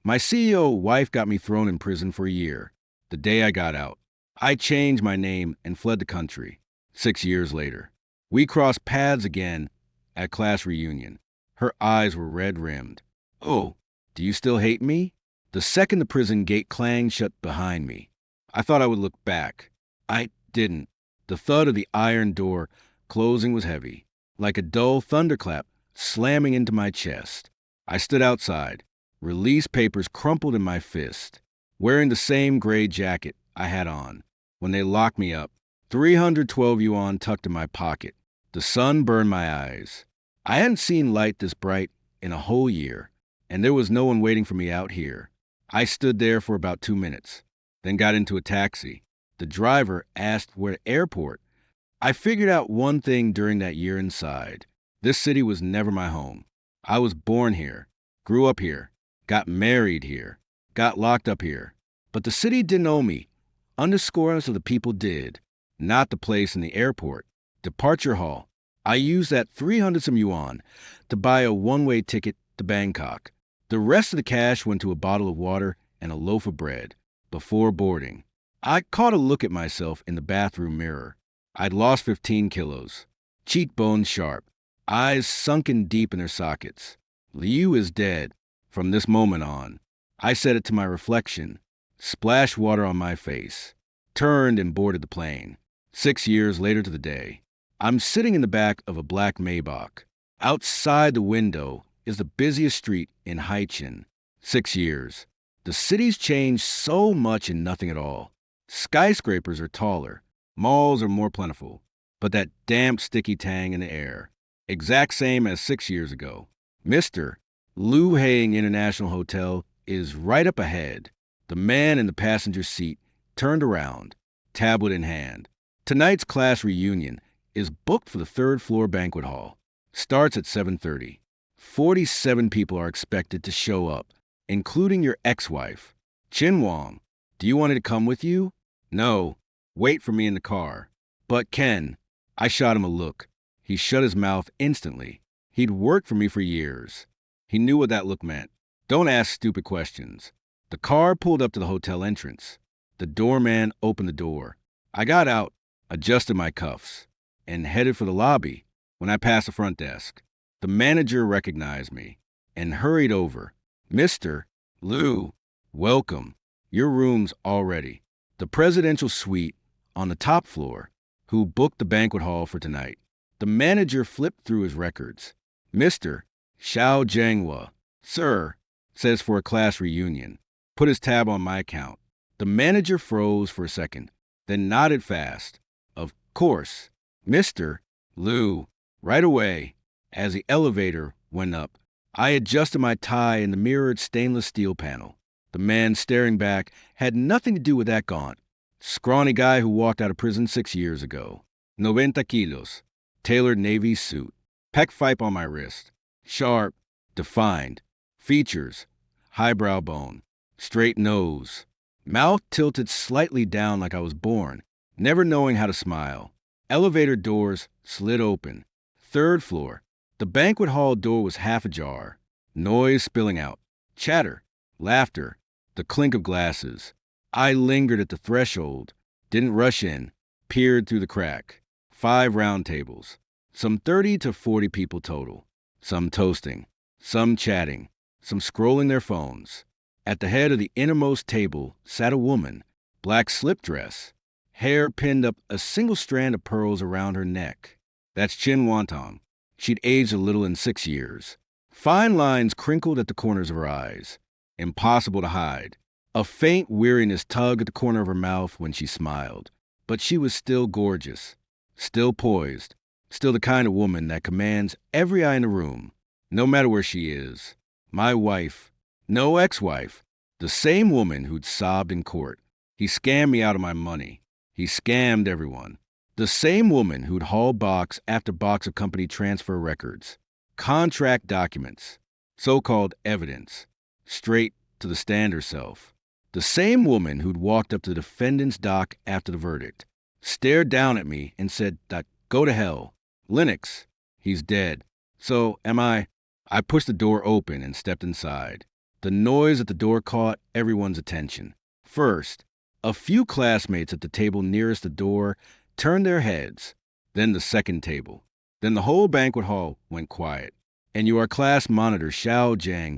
My CEO wife got me thrown in prison for a year. The day I got out, I changed my name and fled the country. 6 years later, we crossed paths again at class reunion. Her eyes were red-rimmed. Oh, do you still hate me? The second the prison gate clanged shut behind me, I thought I would look back. I didn't. The thud of the iron door closing was heavy, like a dull thunderclap slamming into my chest. I stood outside, release papers crumpled in my fist, wearing the same gray jacket I had on when they locked me up, 312 yuan tucked in my pocket. The sun burned my eyes. I hadn't seen light this bright in a whole year, and there was no one waiting for me out here. I stood there for about 2 minutes, then got into a taxi. The driver asked where the airport. I figured out one thing during that year inside. This city was never my home. I was born here, grew up here, got married here, got locked up here. But the city didn't owe me. Underscores of the people did, not the place in the airport. Departure hall. I used that 300 some yuan to buy a one-way ticket to Bangkok. The rest of the cash went to a bottle of water and a loaf of bread. Before boarding, I caught a look at myself in the bathroom mirror. I'd lost 15 kilos, cheekbones sharp, eyes sunken deep in their sockets. Liu is dead. From this moment on, I said it to my reflection, splashed water on my face, turned and boarded the plane. 6 years later to the day, I'm sitting in the back of a black Maybach. Outside the window is the busiest street in Haichin. 6 years. The city's changed so much in nothing at all. Skyscrapers are taller, malls are more plentiful, but that damp, sticky tang in the air, exact same as 6 years ago. Mr. Lu Haing International Hotel is right up ahead. The man in the passenger seat turned around, tablet in hand. Tonight's class reunion is booked for the third-floor banquet hall. Starts at 7:30. 47 people are expected to show up, including your ex-wife. Chin Wong, do you want me to come with you? No, wait for me in the car. But Ken, I shot him a look. He shut his mouth instantly. He'd worked for me for years. He knew what that look meant. Don't ask stupid questions. The car pulled up to the hotel entrance. The doorman opened the door. I got out, adjusted my cuffs, and headed for the lobby. When I passed the front desk, the manager recognized me and hurried over. Mr. Liu, welcome. Your room's all ready. The presidential suite on the top floor. Who booked the banquet hall for tonight? The manager flipped through his records. Mr. Xiao Jianghua, sir, says for a class reunion. Put his tab on my account. The manager froze for a second, then nodded fast. Of course, Mr. Liu, right away. As the elevator went up, I adjusted my tie in the mirrored stainless steel panel. The man staring back had nothing to do with that gaunt, scrawny guy who walked out of prison 6 years ago. 90 kilos, tailored navy suit, pec fipe on my wrist, sharp, defined, features, highbrow bone, straight nose, mouth tilted slightly down like I was born, never knowing how to smile. Elevator doors slid open. Third floor. The banquet hall door was half ajar. Noise spilling out. Chatter. Laughter. The clink of glasses. I lingered at the threshold. Didn't rush in. Peered through the crack. 5 round tables. Some 30 to 40 people total. Some toasting. Some chatting. Some scrolling their phones. At the head of the innermost table sat a woman. Black slip dress. Hair pinned up a single strand of pearls around her neck. That's Chin Wantong. She'd aged a little in 6 years. Fine lines crinkled at the corners of her eyes. Impossible to hide. A faint weariness tugged at the corner of her mouth when she smiled. But she was still gorgeous. Still poised. Still the kind of woman that commands every eye in the room, no matter where she is. My wife. No ex-wife. The same woman who'd sobbed in court. He scammed me out of my money. He scammed everyone. The same woman who'd hauled box after box of company transfer records, contract documents, so-called evidence, straight to the stand herself. The same woman who'd walked up to the defendant's dock after the verdict, stared down at me and said that go to hell. Linux, he's dead. So am I. I pushed the door open and stepped inside. The noise at the door caught everyone's attention. First, a few classmates at the table nearest the door turned their heads. Then the second table. Then the whole banquet hall went quiet. And your class monitor, Xiao Jiang,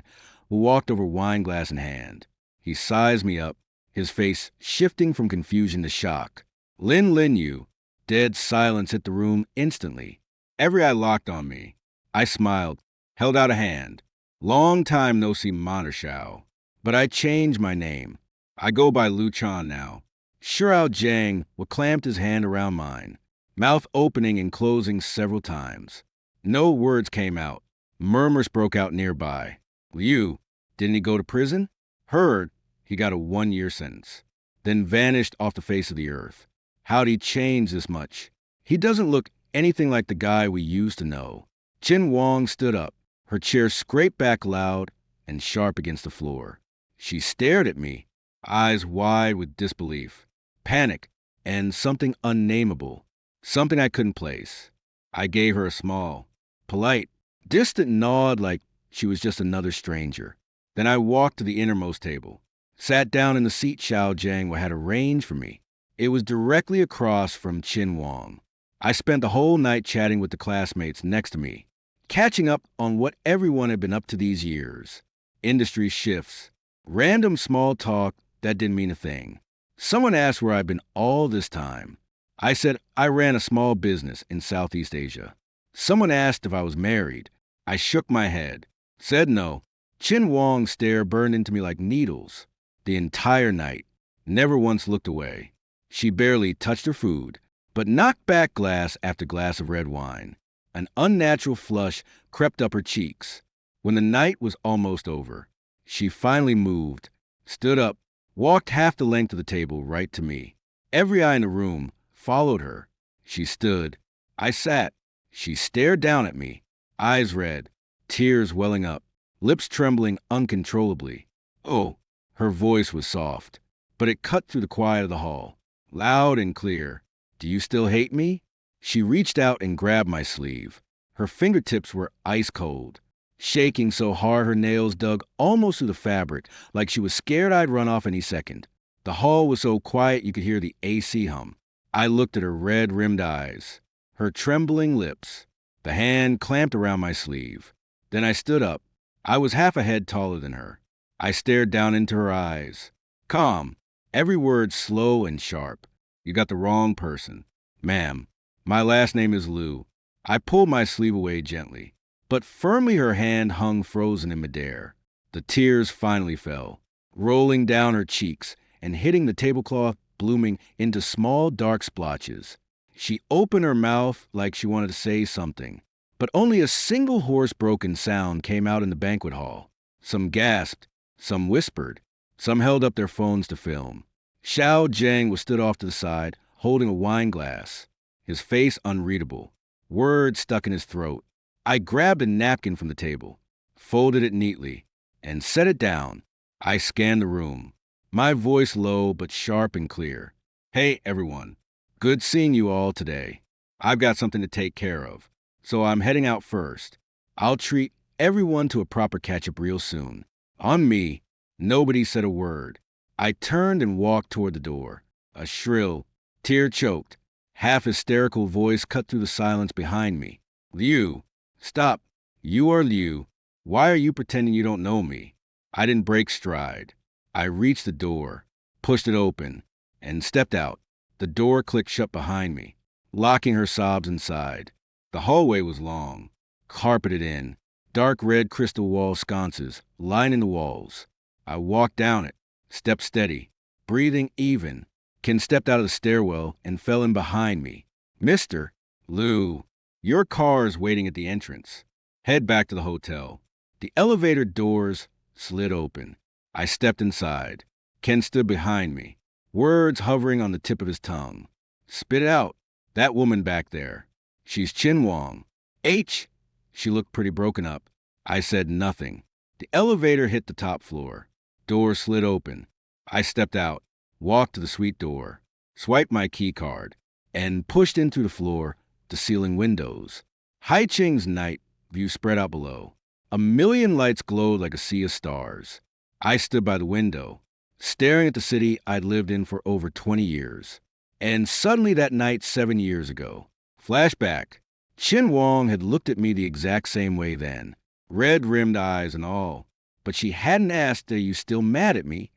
walked over, wine glass in hand. He sized me up, his face shifting from confusion to shock. Lin Yu. Dead silence hit the room instantly. Every eye locked on me. I smiled, held out a hand. Long time no see, Monitor Xiao. But I changed my name. I go by Lu Chan now. Xiao Jiang clamped his hand around mine, mouth opening and closing several times. No words came out. Murmurs broke out nearby. Liu, didn't he go to prison? Heard he got a 1-year sentence. Then vanished off the face of the earth. How'd he change this much? He doesn't look anything like the guy we used to know. Qin Wang stood up, her chair scraped back loud and sharp against the floor. She stared at me, eyes wide with disbelief, panic, and something unnameable, something I couldn't place. I gave her a small, polite, distant nod like she was just another stranger. Then I walked to the innermost table, sat down in the seat Xiao Jiang had arranged for me. It was directly across from Qin Wang. I spent the whole night chatting with the classmates next to me, catching up on what everyone had been up to these years. Industry shifts, random small talk that didn't mean a thing. Someone asked where I'd been all this time. I said I ran a small business in Southeast Asia. Someone asked if I was married. I shook my head, said no. Qin Wang's stare burned into me like needles. The entire night, never once looked away. She barely touched her food, but knocked back glass after glass of red wine. An unnatural flush crept up her cheeks. When the night was almost over, she finally moved, stood up, walked half the length of the table right to me. Every eye in the room followed her. She stood. I sat. She stared down at me, eyes red, tears welling up, lips trembling uncontrollably. Oh, her voice was soft, but it cut through the quiet of the hall, loud and clear. Do you still hate me? She reached out and grabbed my sleeve. Her fingertips were ice cold, shaking so hard her nails dug almost through the fabric, like she was scared I'd run off any second. The hall was so quiet you could hear the AC hum. I looked at her red-rimmed eyes, her trembling lips. The hand clamped around my sleeve. Then I stood up. I was half a head taller than her. I stared down into her eyes. Calm, every word slow and sharp. You got the wrong person. Ma'am, my last name is Liu. I pulled my sleeve away gently, but firmly her hand hung frozen in midair. The tears finally fell, rolling down her cheeks and hitting the tablecloth, blooming into small dark splotches. She opened her mouth like she wanted to say something, but only a single hoarse broken sound came out in the banquet hall. Some gasped, some whispered, some held up their phones to film. Xiao Jiang was stood off to the side, holding a wine glass, his face unreadable, words stuck in his throat. I grabbed a napkin from the table, folded it neatly, and set it down. I scanned the room, my voice low but sharp and clear. Hey, everyone. Good seeing you all today. I've got something to take care of, so I'm heading out first. I'll treat everyone to a proper catch-up real soon. On me. Nobody said a word. I turned and walked toward the door. A shrill, tear-choked, half-hysterical voice cut through the silence behind me. Liu, stop. You are Liu. Why are you pretending you don't know me? I didn't break stride. I reached the door, pushed it open, and stepped out. The door clicked shut behind me, locking her sobs inside. The hallway was long, carpeted in, dark red crystal wall sconces lining the walls. I walked down it, stepped steady, breathing even. Ken stepped out of the stairwell and fell in behind me. Mr. Liu, your car is waiting at the entrance. Head back to the hotel. The elevator doors slid open. I stepped inside. Ken stood behind me, words hovering on the tip of his tongue. Spit it out. That woman back there. She's Qin Wang. H. She looked pretty broken up. I said nothing. The elevator hit the top floor. Door slid open. I stepped out, walked to the suite door, swiped my key card, and pushed in through the floor to ceiling windows. Haiqing's night view spread out below. A million lights glowed like a sea of stars. I stood by the window, staring at the city I'd lived in for over 20 years. And suddenly that night 7 years ago, flashback, Chin Wong had looked at me the exact same way then, red-rimmed eyes and all. But she hadn't asked, "Are you still mad at me?"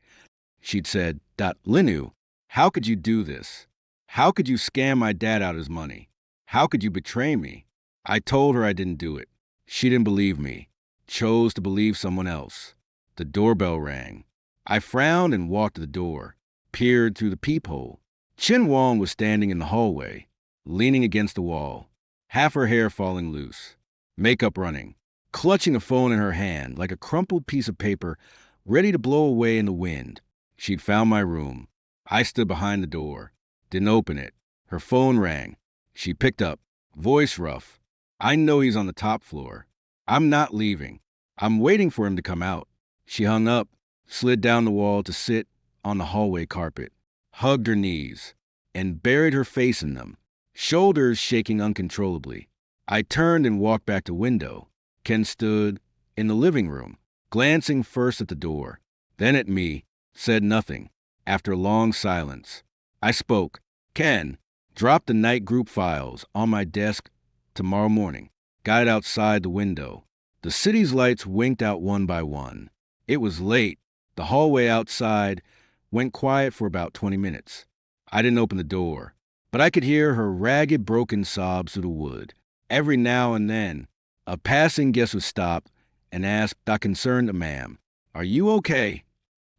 She'd said, "Linu, how could you do this? How could you scam my dad out his money? How could you betray me?" I told her I didn't do it. She didn't believe me, chose to believe someone else. The doorbell rang. I frowned and walked to the door, peered through the peephole. Chin Wong was standing in the hallway, leaning against the wall, half her hair falling loose, makeup running, clutching a phone in her hand like a crumpled piece of paper ready to blow away in the wind. She'd found my room. I stood behind the door, didn't open it. Her phone rang. She picked up, voice rough. "I know he's on the top floor. I'm not leaving. I'm waiting for him to come out." She hung up, slid down the wall to sit on the hallway carpet, hugged her knees, and buried her face in them, shoulders shaking uncontrollably. I turned and walked back to window. Ken stood in the living room, glancing first at the door, then at me, said nothing. After a long silence, I spoke. "Ken, drop the night group files on my desk tomorrow morning." Got outside the window. The city's lights winked out one by one. It was late. The hallway outside went quiet for about 20 minutes. I didn't open the door, but I could hear her ragged, broken sobs through the wood. Every now and then, a passing guest would stop and ask, concerned, "Ma'am, are you okay?"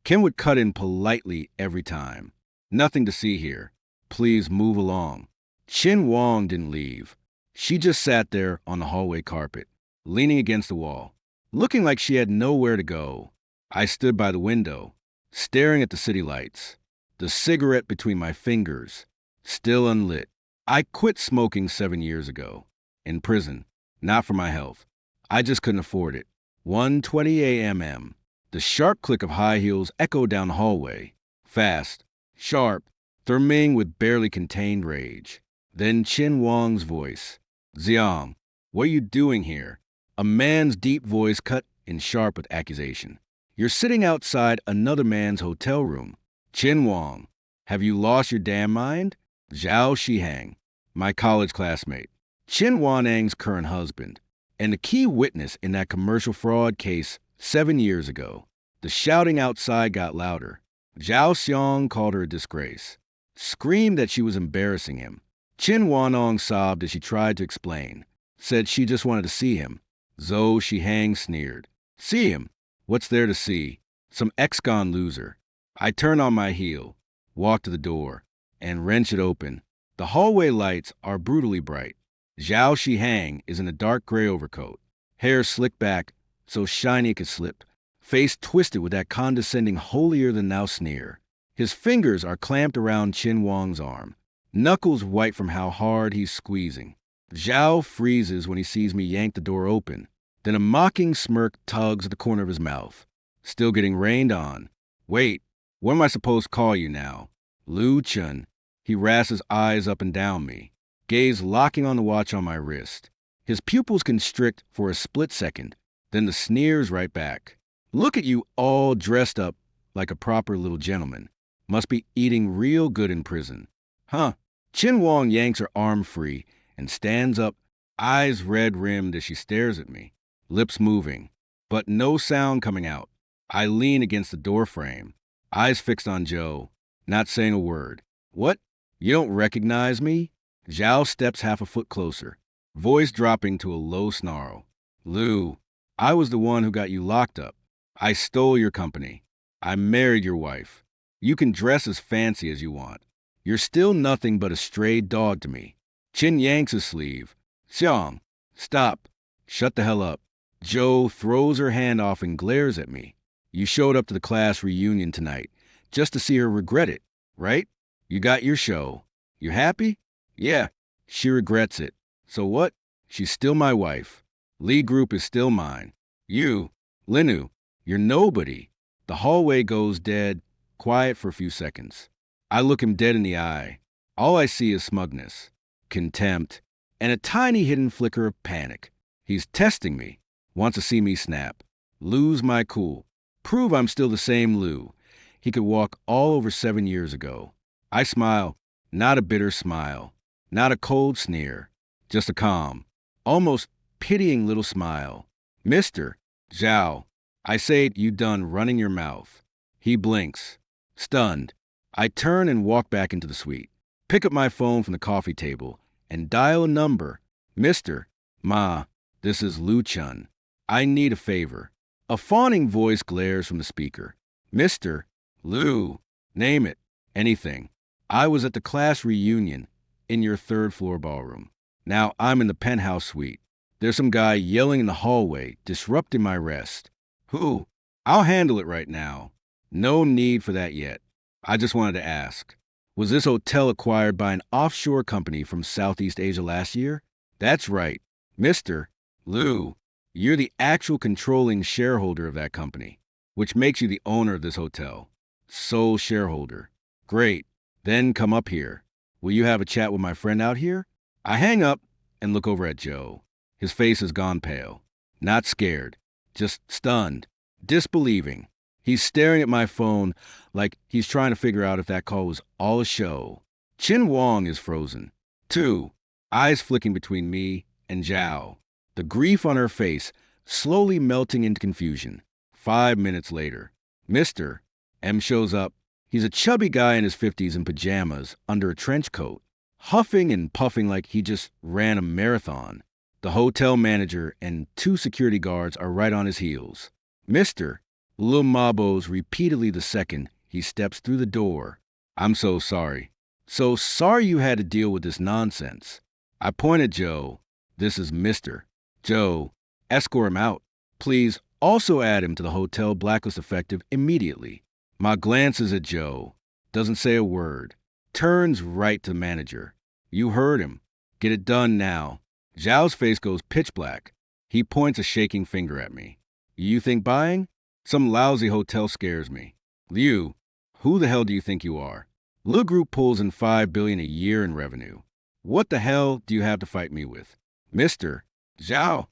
Kim would cut in politely every time. "Nothing to see here. Please move along." Chin Wong didn't leave. She just sat there on the hallway carpet, leaning against the wall, looking like she had nowhere to go. I stood by the window, staring at the city lights, the cigarette between my fingers, still unlit. I quit smoking 7 years ago, in prison, not for my health. I just couldn't afford it. 1:20 a.m. The sharp click of high heels echoed down the hallway, fast, sharp, thrumming with barely contained rage. Then Chin Wong's voice. "Xiang, what are you doing here?" A man's deep voice cut in sharp with accusation. "You're sitting outside another man's hotel room. Chin Wong, have you lost your damn mind?" Zhao Shihang, my college classmate, Chin Wanang's current husband, and the key witness in that commercial fraud case 7 years ago. The shouting outside got louder. Zhao Xiang called her a disgrace, screamed that she was embarrassing him. Chin Wanong sobbed as she tried to explain, said she just wanted to see him. Zhou Shihang sneered. "See him? What's there to see? Some ex-con loser." I turned on my heel, walked to the door, and wrenched it open. The hallway lights are brutally bright. Zhao Shihang is in a dark gray overcoat, hair slicked back so shiny it could slip, face twisted with that condescending holier-than-thou sneer. His fingers are clamped around Chin Wong's arm, knuckles white from how hard he's squeezing. Zhao freezes when he sees me yank the door open. Then a mocking smirk tugs at the corner of his mouth. Still getting rained on. "Wait, what am I supposed to call you now?" "Lu Chun." He rasps his eyes up and down me, gaze locking on the watch on my wrist. His pupils constrict for a split second, then the sneers right back. "Look at you all dressed up like a proper little gentleman. Must be eating real good in prison. Huh?" Chin Wong yanks her arm free and stands up, eyes red-rimmed as she stares at me, lips moving, but no sound coming out. I lean against the doorframe, eyes fixed on Joe, not saying a word. "What? You don't recognize me?" Zhao steps half a foot closer, voice dropping to a low snarl. "Lu, I was the one who got you locked up. I stole your company. I married your wife. You can dress as fancy as you want. You're still nothing but a stray dog to me." Chin yanks his sleeve. "Xiang, stop. Shut the hell up." Joe throws her hand off and glares at me. "You showed up to the class reunion tonight just to see her regret it, right? You got your show. You happy?" "Yeah, she regrets it. So what? She's still my wife. Lee Group is still mine. You, Linu, you're nobody." The hallway goes dead, quiet for a few seconds. I look him dead in the eye. All I see is smugness, contempt, and a tiny hidden flicker of panic. He's testing me, wants to see me snap, lose my cool. Prove I'm still the same Lou. He could walk all over 7 years ago. I smile, not a bitter smile, not a cold sneer, just a calm, almost pitying little smile. Mister, Zhao, I say it, you done running your mouth. He blinks. Stunned, I turn and walk back into the suite, pick up my phone from the coffee table, and dial a number. Mister, Ma, this is Lu Chun. I need a favor. A fawning voice glares from the speaker. Mister, Lou, name it, anything. I was at the class reunion in your third-floor ballroom. Now I'm in the penthouse suite. There's some guy yelling in the hallway, disrupting my rest. Who? I'll handle it right now. No need for that yet. I just wanted to ask. Was this hotel acquired by an offshore company from Southeast Asia last year? That's right. Mister, Lou, you're the actual controlling shareholder of that company, which makes you the owner of this hotel. Sole shareholder. Great. Then come up here. Will you have a chat with my friend out here? I hang up and look over at Joe. His face has gone pale. Not scared, just stunned, disbelieving. He's staring at my phone like he's trying to figure out if that call was all a show. Chin Wong is frozen, too, eyes flicking between me and Zhao. The grief on her face slowly melting into confusion. 5 minutes later, Mr. M shows up. He's a chubby guy in his 50s in pajamas under a trench coat, huffing and puffing like he just ran a marathon. The hotel manager and 2 security guards are right on his heels. Mr. Lil Mabos repeatedly the second he steps through the door. I'm so sorry. So sorry you had to deal with this nonsense. I point at Joe. This is Mr. Joe, escort him out. Please also add him to the hotel blacklist effective immediately. Ma glances at Joe. Doesn't say a word. Turns right to the manager. You heard him. Get it done now. Zhao's face goes pitch black. He points a shaking finger at me. You think buying? Some lousy hotel scares me. Liu, who the hell do you think you are? Le Group pulls in $5 billion a year in revenue. What the hell do you have to fight me with? Mister Zhao.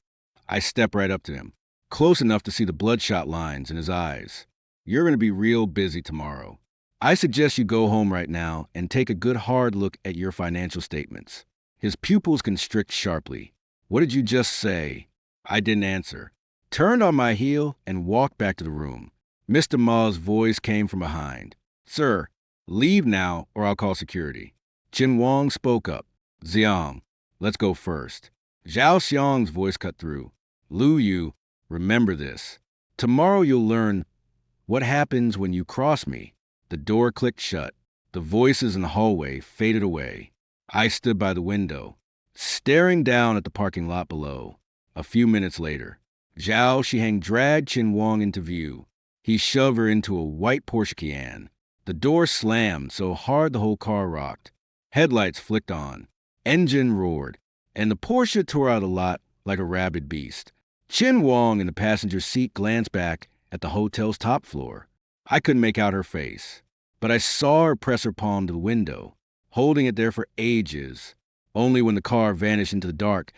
I step right up to him, close enough to see the bloodshot lines in his eyes. You're going to be real busy tomorrow. I suggest you go home right now and take a good hard look at your financial statements. His pupils constrict sharply. What did you just say? I didn't answer. Turned on my heel and walked back to the room. Mr. Ma's voice came from behind. Sir, leave now or I'll call security. Chin Wong spoke up. Xiang, let's go first. Zhao Xiang's voice cut through. Lu Yu, remember this. Tomorrow you'll learn what happens when you cross me. The door clicked shut. The voices in the hallway faded away. I stood by the window, staring down at the parking lot below. A few minutes later, Zhao Shiheng dragged Chin Wong into view. He shoved her into a white Porsche Cayenne. The door slammed so hard the whole car rocked. Headlights flicked on. Engine roared. And the Porsche tore out of the lot like a rabid beast. Chin Wong in the passenger seat glanced back at the hotel's top floor. I couldn't make out her face, but I saw her press her palm to the window, holding it there for ages. Only when the car vanished into the dark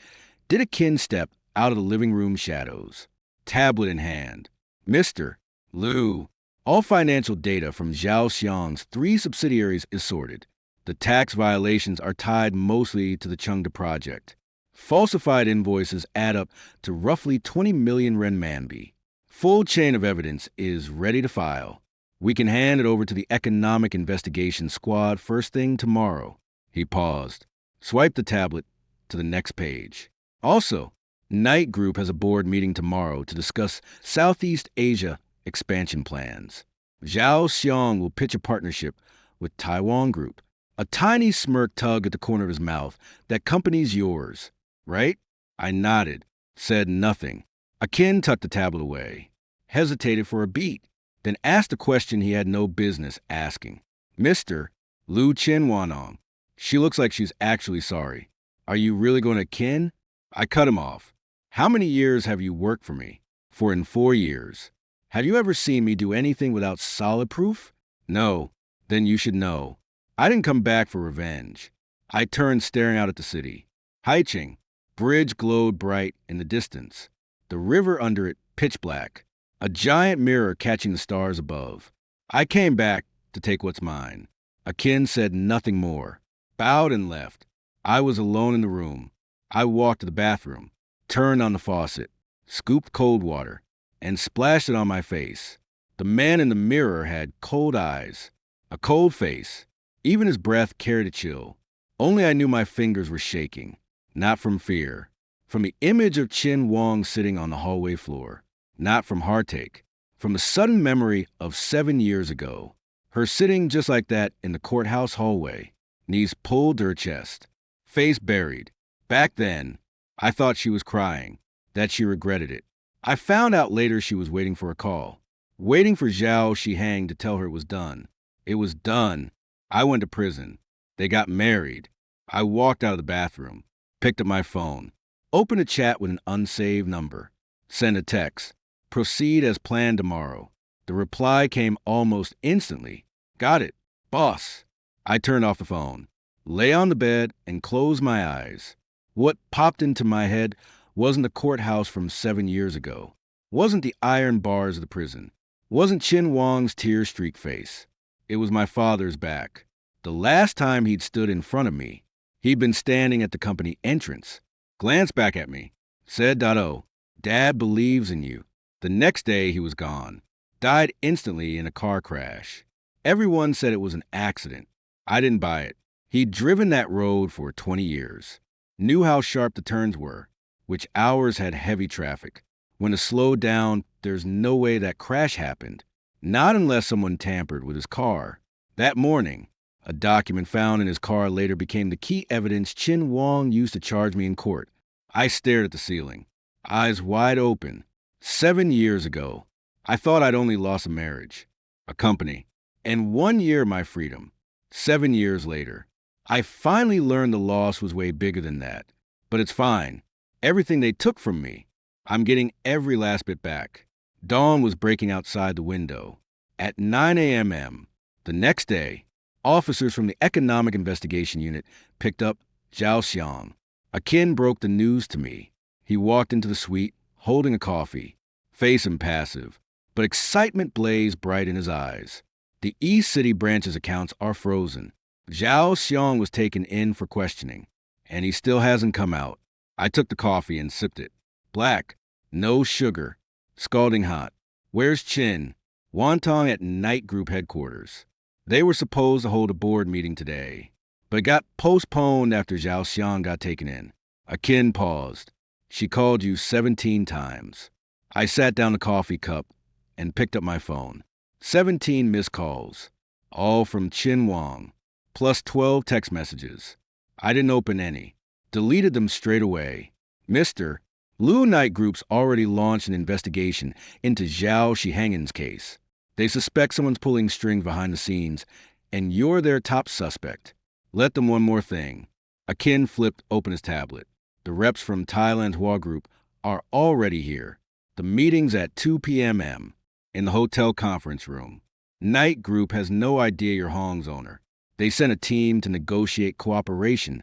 did a kin step out of the living room shadows, tablet in hand. Mr. Lou, all financial data from Zhao Xiang's 3 subsidiaries is sorted. The tax violations are tied mostly to the Chengda project. Falsified invoices add up to roughly 20 million renminbi. Full chain of evidence is ready to file. We can hand it over to the Economic Investigation Squad first thing tomorrow. He paused, swiped the tablet to the next page. Also, Knight Group has a board meeting tomorrow to discuss Southeast Asia expansion plans. Zhao Xiang will pitch a partnership with Taiwan Group. A tiny smirk tugged at the corner of his mouth. That company's yours, right? I nodded, said nothing. Akin tucked the tablet away, hesitated for a beat, then asked a question he had no business asking. Mr. Lu Chin Wanong. She looks like she's actually sorry. Are you really going to Kin? I cut him off. How many years have you worked for me? In 4 years. Have you ever seen me do anything without solid proof? No. Then you should know. I didn't come back for revenge. I turned, staring out at the city. Haicheng. Bridge glowed bright in the distance. The river under it pitch black. a giant mirror catching the stars above. I came back to take what's mine. Akin said nothing more, bowed and left. I was alone in the room. I walked to the bathroom, turned on the faucet, scooped cold water, and splashed it on my face. The man in the mirror had cold eyes, a cold face. Even his breath carried a chill. Only I knew my fingers were shaking, not from fear, from the image of Chin Wong sitting on the hallway floor, not from heartache, from a sudden memory of 7 years ago, her sitting just like that in the courthouse hallway, knees pulled to her chest, face buried. Back then, I thought she was crying, that she regretted it. I found out later she was waiting for a call, waiting for Zhao Shihang to tell her it was done. It was done. I went to prison. They got married. I walked out of the bathroom, picked up my phone, opened a chat with an unsaved number, sent a text, proceed as planned tomorrow. The reply came almost instantly. Got it, boss. I turned off the phone, lay on the bed, and closed my eyes. What popped into my head wasn't the courthouse from 7 years ago, wasn't the iron bars of the prison, wasn't Chin Wong's tear-streaked face. It was my father's back. The last time he'd stood in front of me, he'd been standing at the company entrance, glanced back at me, said, "Dado, Dad believes in you." The next day he was gone, died instantly in a car crash. Everyone said it was an accident. I didn't buy it. He'd driven that road for 20 years, knew how sharp the turns were, which hours had heavy traffic. When it slowed down, there's no way that crash happened, not unless someone tampered with his car. That morning, a document found in his car later became the key evidence Chin Wong used to charge me in court. I stared at the ceiling, eyes wide open. 7 years ago, I thought I'd only lost a marriage, a company, and 1 year my freedom. 7 years later, I finally learned the loss was way bigger than that. But it's fine. Everything they took from me, I'm getting every last bit back. Dawn was breaking outside the window. At 9 a.m. the next day, officers from the Economic Investigation Unit picked up Zhao Xiang. Akin broke the news to me. He walked into the suite, holding a coffee, face impassive, but excitement blazed bright in his eyes. The East City branch's accounts are frozen. Zhao Xiang was taken in for questioning, and he still hasn't come out. I took the coffee and sipped it. Black, no sugar, scalding hot. Where's Chin? Wantong at Night Group headquarters. They were supposed to hold a board meeting today, but it got postponed after Zhao Xiang got taken in. Akin paused. She called you 17 times. I sat down the coffee cup and picked up my phone. 17 missed calls, all from Chin Wong, plus 12 text messages. I didn't open any. Deleted them straight away. Mr. Lu Night Group's already launched an investigation into Zhao Shihang's case. They suspect someone's pulling strings behind the scenes, and you're their top suspect. Let them one more thing. Akin flipped open his tablet. The reps from Thailand's Hua Group are already here. The meeting's at 2 p.m. in the hotel conference room. Night Group has no idea you're Hong's owner. They sent a team to negotiate cooperation,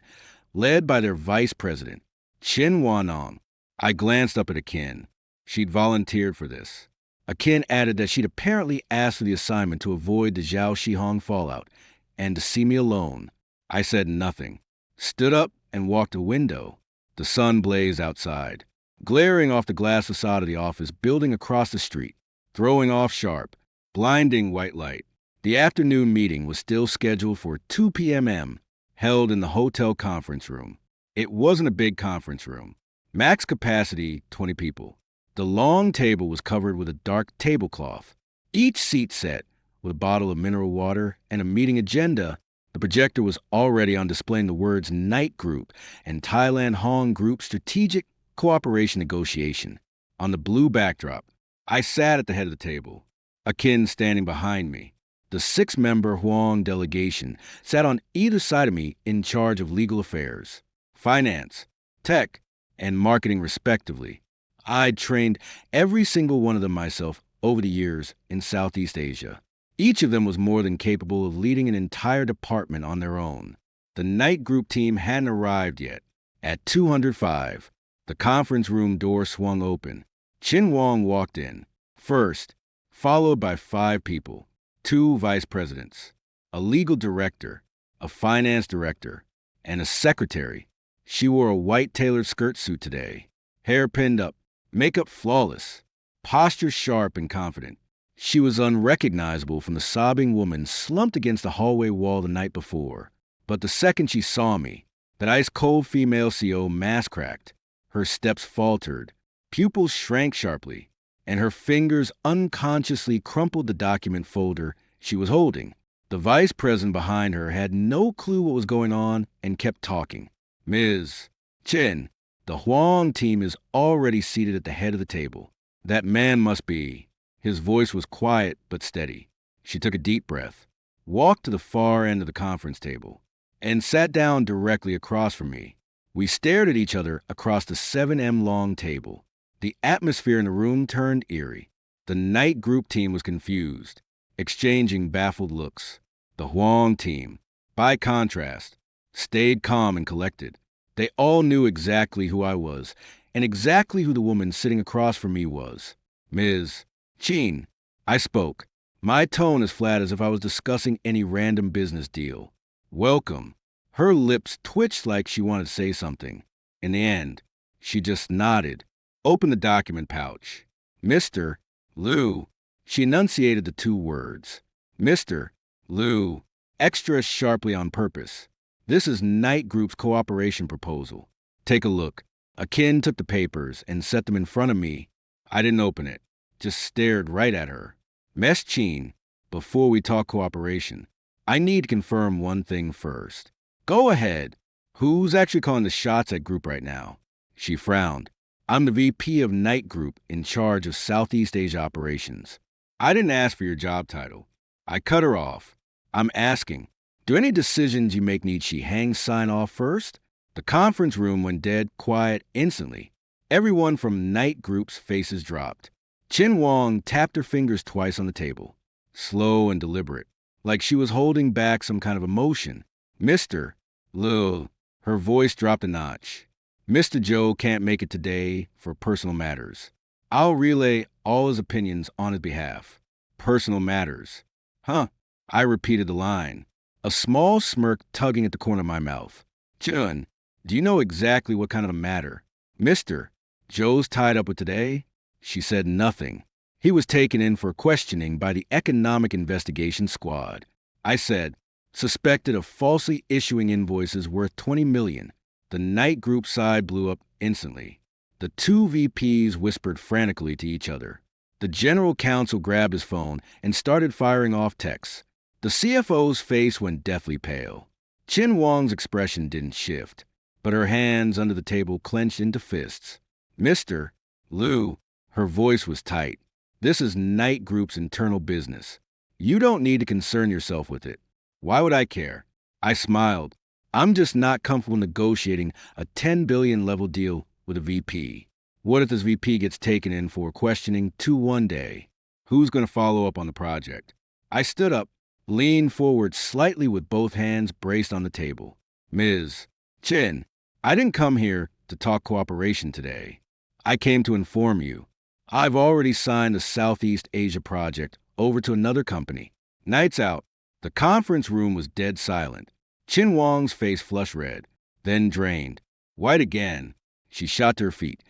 led by their vice president, Chin Wanong. I glanced up at Akin. She'd volunteered for this. Akin added that she'd apparently asked for the assignment to avoid the Zhao Shihong fallout and to see me alone. I said nothing, stood up and walked to the window. The sun blazed outside, glaring off the glass facade of the office building across the street, throwing off sharp, blinding white light. The afternoon meeting was still scheduled for 2 p.m. held in the hotel conference room. It wasn't a big conference room. Max capacity, 20 people. The long table was covered with a dark tablecloth, each seat set with a bottle of mineral water and a meeting agenda. The projector was already on displaying the words Night Group and Thailand Hong Group Strategic Cooperation Negotiation. On the blue backdrop, I sat at the head of the table, Akin standing behind me. The 6-member Huang delegation sat on either side of me in charge of legal affairs, finance, tech, and marketing respectively. I'd trained every single one of them myself over the years in Southeast Asia. Each of them was more than capable of leading an entire department on their own. The Night Group team hadn't arrived yet. At 205, the conference room door swung open. Chin Wong walked in, First, followed by 5 people, 2 vice presidents, a legal director, a finance director, and a secretary. She wore a white tailored skirt suit today, hair pinned up, makeup flawless, posture sharp and confident. She was unrecognizable from the sobbing woman slumped against the hallway wall the night before. But the second she saw me, that ice-cold female CO mask cracked. Her steps faltered, pupils shrank sharply, and her fingers unconsciously crumpled the document folder she was holding. The vice president behind her had no clue what was going on and kept talking. Ms. Chen, the Huang team is already seated at the head of the table. That man must be. His voice was quiet but steady. She took a deep breath, walked to the far end of the conference table, and sat down directly across from me. We stared at each other across the 7M long table. The atmosphere in the room turned eerie. The night group team was confused, exchanging baffled looks. The Huang team, by contrast, stayed calm and collected. They all knew exactly who I was, and exactly who the woman sitting across from me was. Ms. Chin, I spoke, my tone as flat as if I was discussing any random business deal. Welcome. Her lips twitched like she wanted to say something. In the end, she just nodded, opened the document pouch. Mr. Liu. She enunciated the 2 words. Mr. Liu, extra sharply on purpose. This is Night Group's cooperation proposal. Take a look. Akin took the papers and set them in front of me. I didn't open it, just stared right at her. Ms. Chin, before we talk cooperation, I need to confirm one thing first. Go ahead. Who's actually calling the shots at Group right now? She frowned. I'm the VP of Night Group in charge of Southeast Asia operations. I didn't ask for your job title. I cut her off. I'm asking, do any decisions you make need Shihang's sign off first? The conference room went dead quiet instantly. Everyone from Night Group's faces dropped. Chen Wang tapped her fingers twice on the table, slow and deliberate, like she was holding back some kind of emotion. Mr. Liu, her voice dropped a notch. Mr. Zhou can't make it today for personal matters. I'll relay all his opinions on his behalf. Personal matters. Huh? I repeated the line, a small smirk tugging at the corner of my mouth. Chun, do you know exactly what kind of a matter Mr. Zhou's tied up with today? She said nothing. He was taken in for questioning by the Economic Investigation Squad. I said, suspected of falsely issuing invoices worth $20 million. The Night Group side blew up instantly. The 2 VPs whispered frantically to each other. The general counsel grabbed his phone and started firing off texts. The CFO's face went deathly pale. Chen Wang's expression didn't shift, but her hands under the table clenched into fists. Mr. Liu, her voice was tight. This is Night Group's internal business. You don't need to concern yourself with it. Why would I care? I smiled. I'm just not comfortable negotiating a $10 billion level deal with a VP. What if this VP gets taken in for questioning 2 one day? Who's going to follow up on the project? I stood up, leaned forward slightly with both hands braced on the table. Ms. Chen, I didn't come here to talk cooperation today. I came to inform you. I've already signed the Southeast Asia project over to another company. Nights out. The conference room was dead silent. Chen Wang's face flushed red, then drained. White again. She shot to her feet,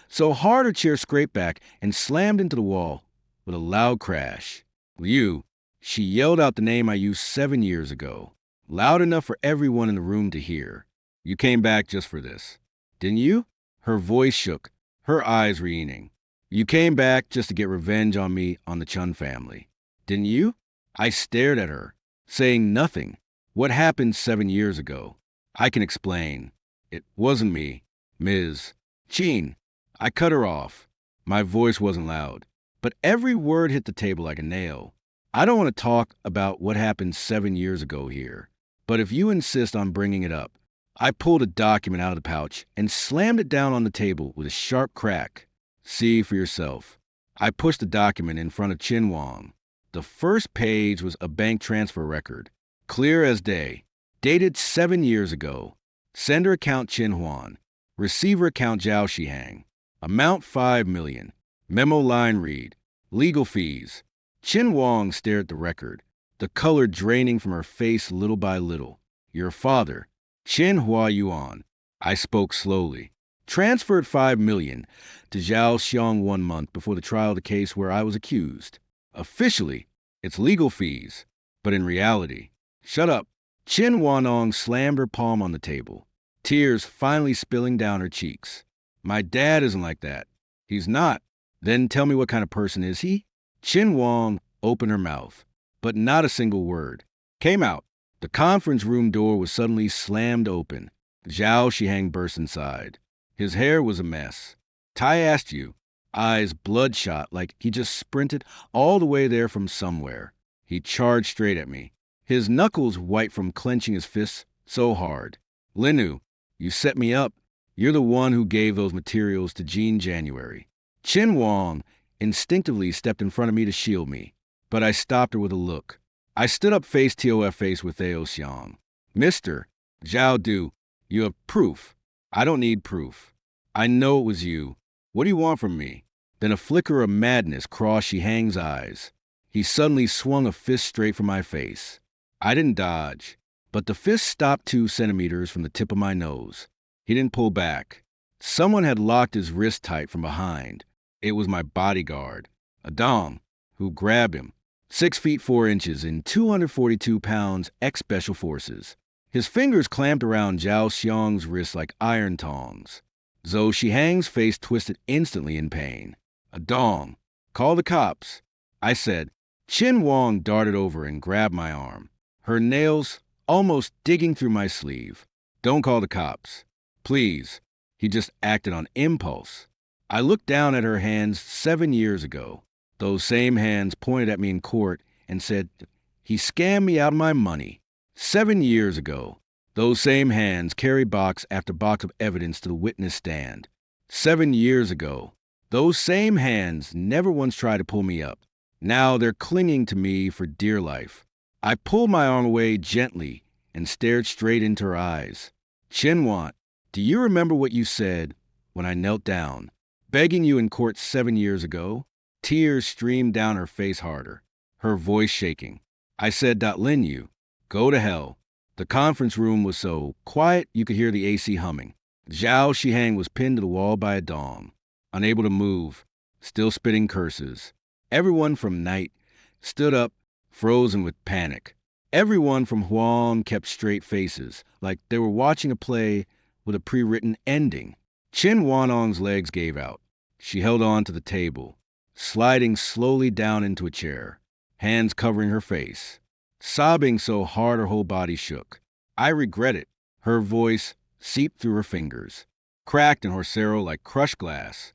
so hard her chair scraped back and slammed into the wall with a loud crash. Liu, she yelled out the name I used 7 years ago, loud enough for everyone in the room to hear. You came back just for this, didn't you? Her voice shook, her eyes reining. You came back just to get revenge on me on the Chun family, didn't you? I stared at her, saying nothing. What happened 7 years ago? I can explain. It wasn't me, Ms. Chin. I cut her off. My voice wasn't loud, but every word hit the table like a nail. I don't want to talk about what happened 7 years ago here, but if you insist on bringing it up, I pulled a document out of the pouch and slammed it down on the table with a sharp crack. See for yourself. I pushed the document in front of Chen Wang. The first page was a bank transfer record, clear as day, dated 7 years ago. Sender account Chin Huan, receiver account Zhao Shihang. Amount $5 million. Memo line read, Legal fees. Chin Wong stared at the record, the color draining from her face little by little. Your father, Chin Hua Yuan. I spoke slowly. Transferred 5 million to Zhao Xiong 1 month before the trial of the case where I was accused. Officially, it's legal fees, but in reality, shut up. Chin Wanong slammed her palm on the table, tears finally spilling down her cheeks. My dad isn't like that. He's not. Then tell me what kind of person is he? Chin Wong opened her mouth, but not a single word came out. The conference room door was suddenly slammed open. Zhao Shihang burst inside. His hair was a mess. Tai asked you, eyes bloodshot like he just sprinted all the way there from somewhere. He charged straight at me, his knuckles white from clenching his fists so hard. Linu, you set me up. You're the one who gave those materials to Jean January. Chin Wong instinctively stepped in front of me to shield me, but I stopped her with a look. I stood up face to face with Theo Xiang. Mister, Zhao Du, you have proof. I don't need proof. I know it was you. What do you want from me? Then a flicker of madness crossed Shihang's eyes. He suddenly swung a fist straight for my face. I didn't dodge, but the fist stopped 2 centimeters from the tip of my nose. He didn't pull back. Someone had locked his wrist tight from behind. It was my bodyguard, a dong, who grabbed him. 6 feet 4 inches and 242 pounds ex-special forces. His fingers clamped around Zhao Xiong's wrist like iron tongs. Zhou Shihang's face twisted instantly in pain. A dong. Call the cops. I said. Chin Wong darted over and grabbed my arm, her nails almost digging through my sleeve. Don't call the cops. Please. He just acted on impulse. I looked down at her hands 7 years ago. Those same hands pointed at me in court and said, he scammed me out of my money. 7 years ago, those same hands carried box after box of evidence to the witness stand. 7 years ago, those same hands never once tried to pull me up. Now they're clinging to me for dear life. I pulled my arm away gently and stared straight into her eyes. Chinwan, do you remember what you said when I knelt down, begging you in court 7 years ago? Tears streamed down her face harder, her voice shaking. I said, Lin Yu, go to hell. The conference room was so quiet you could hear the AC humming. Zhao Shihang was pinned to the wall by a dong, unable to move, still spitting curses. Everyone from Night stood up, frozen with panic. Everyone from Huan kept straight faces, like they were watching a play with a pre-written ending. Chin Wanong's legs gave out. She held on to the table, sliding slowly down into a chair, hands covering her face, sobbing so hard her whole body shook. I regret it. Her voice seeped through her fingers, cracked in Horsero like crushed glass.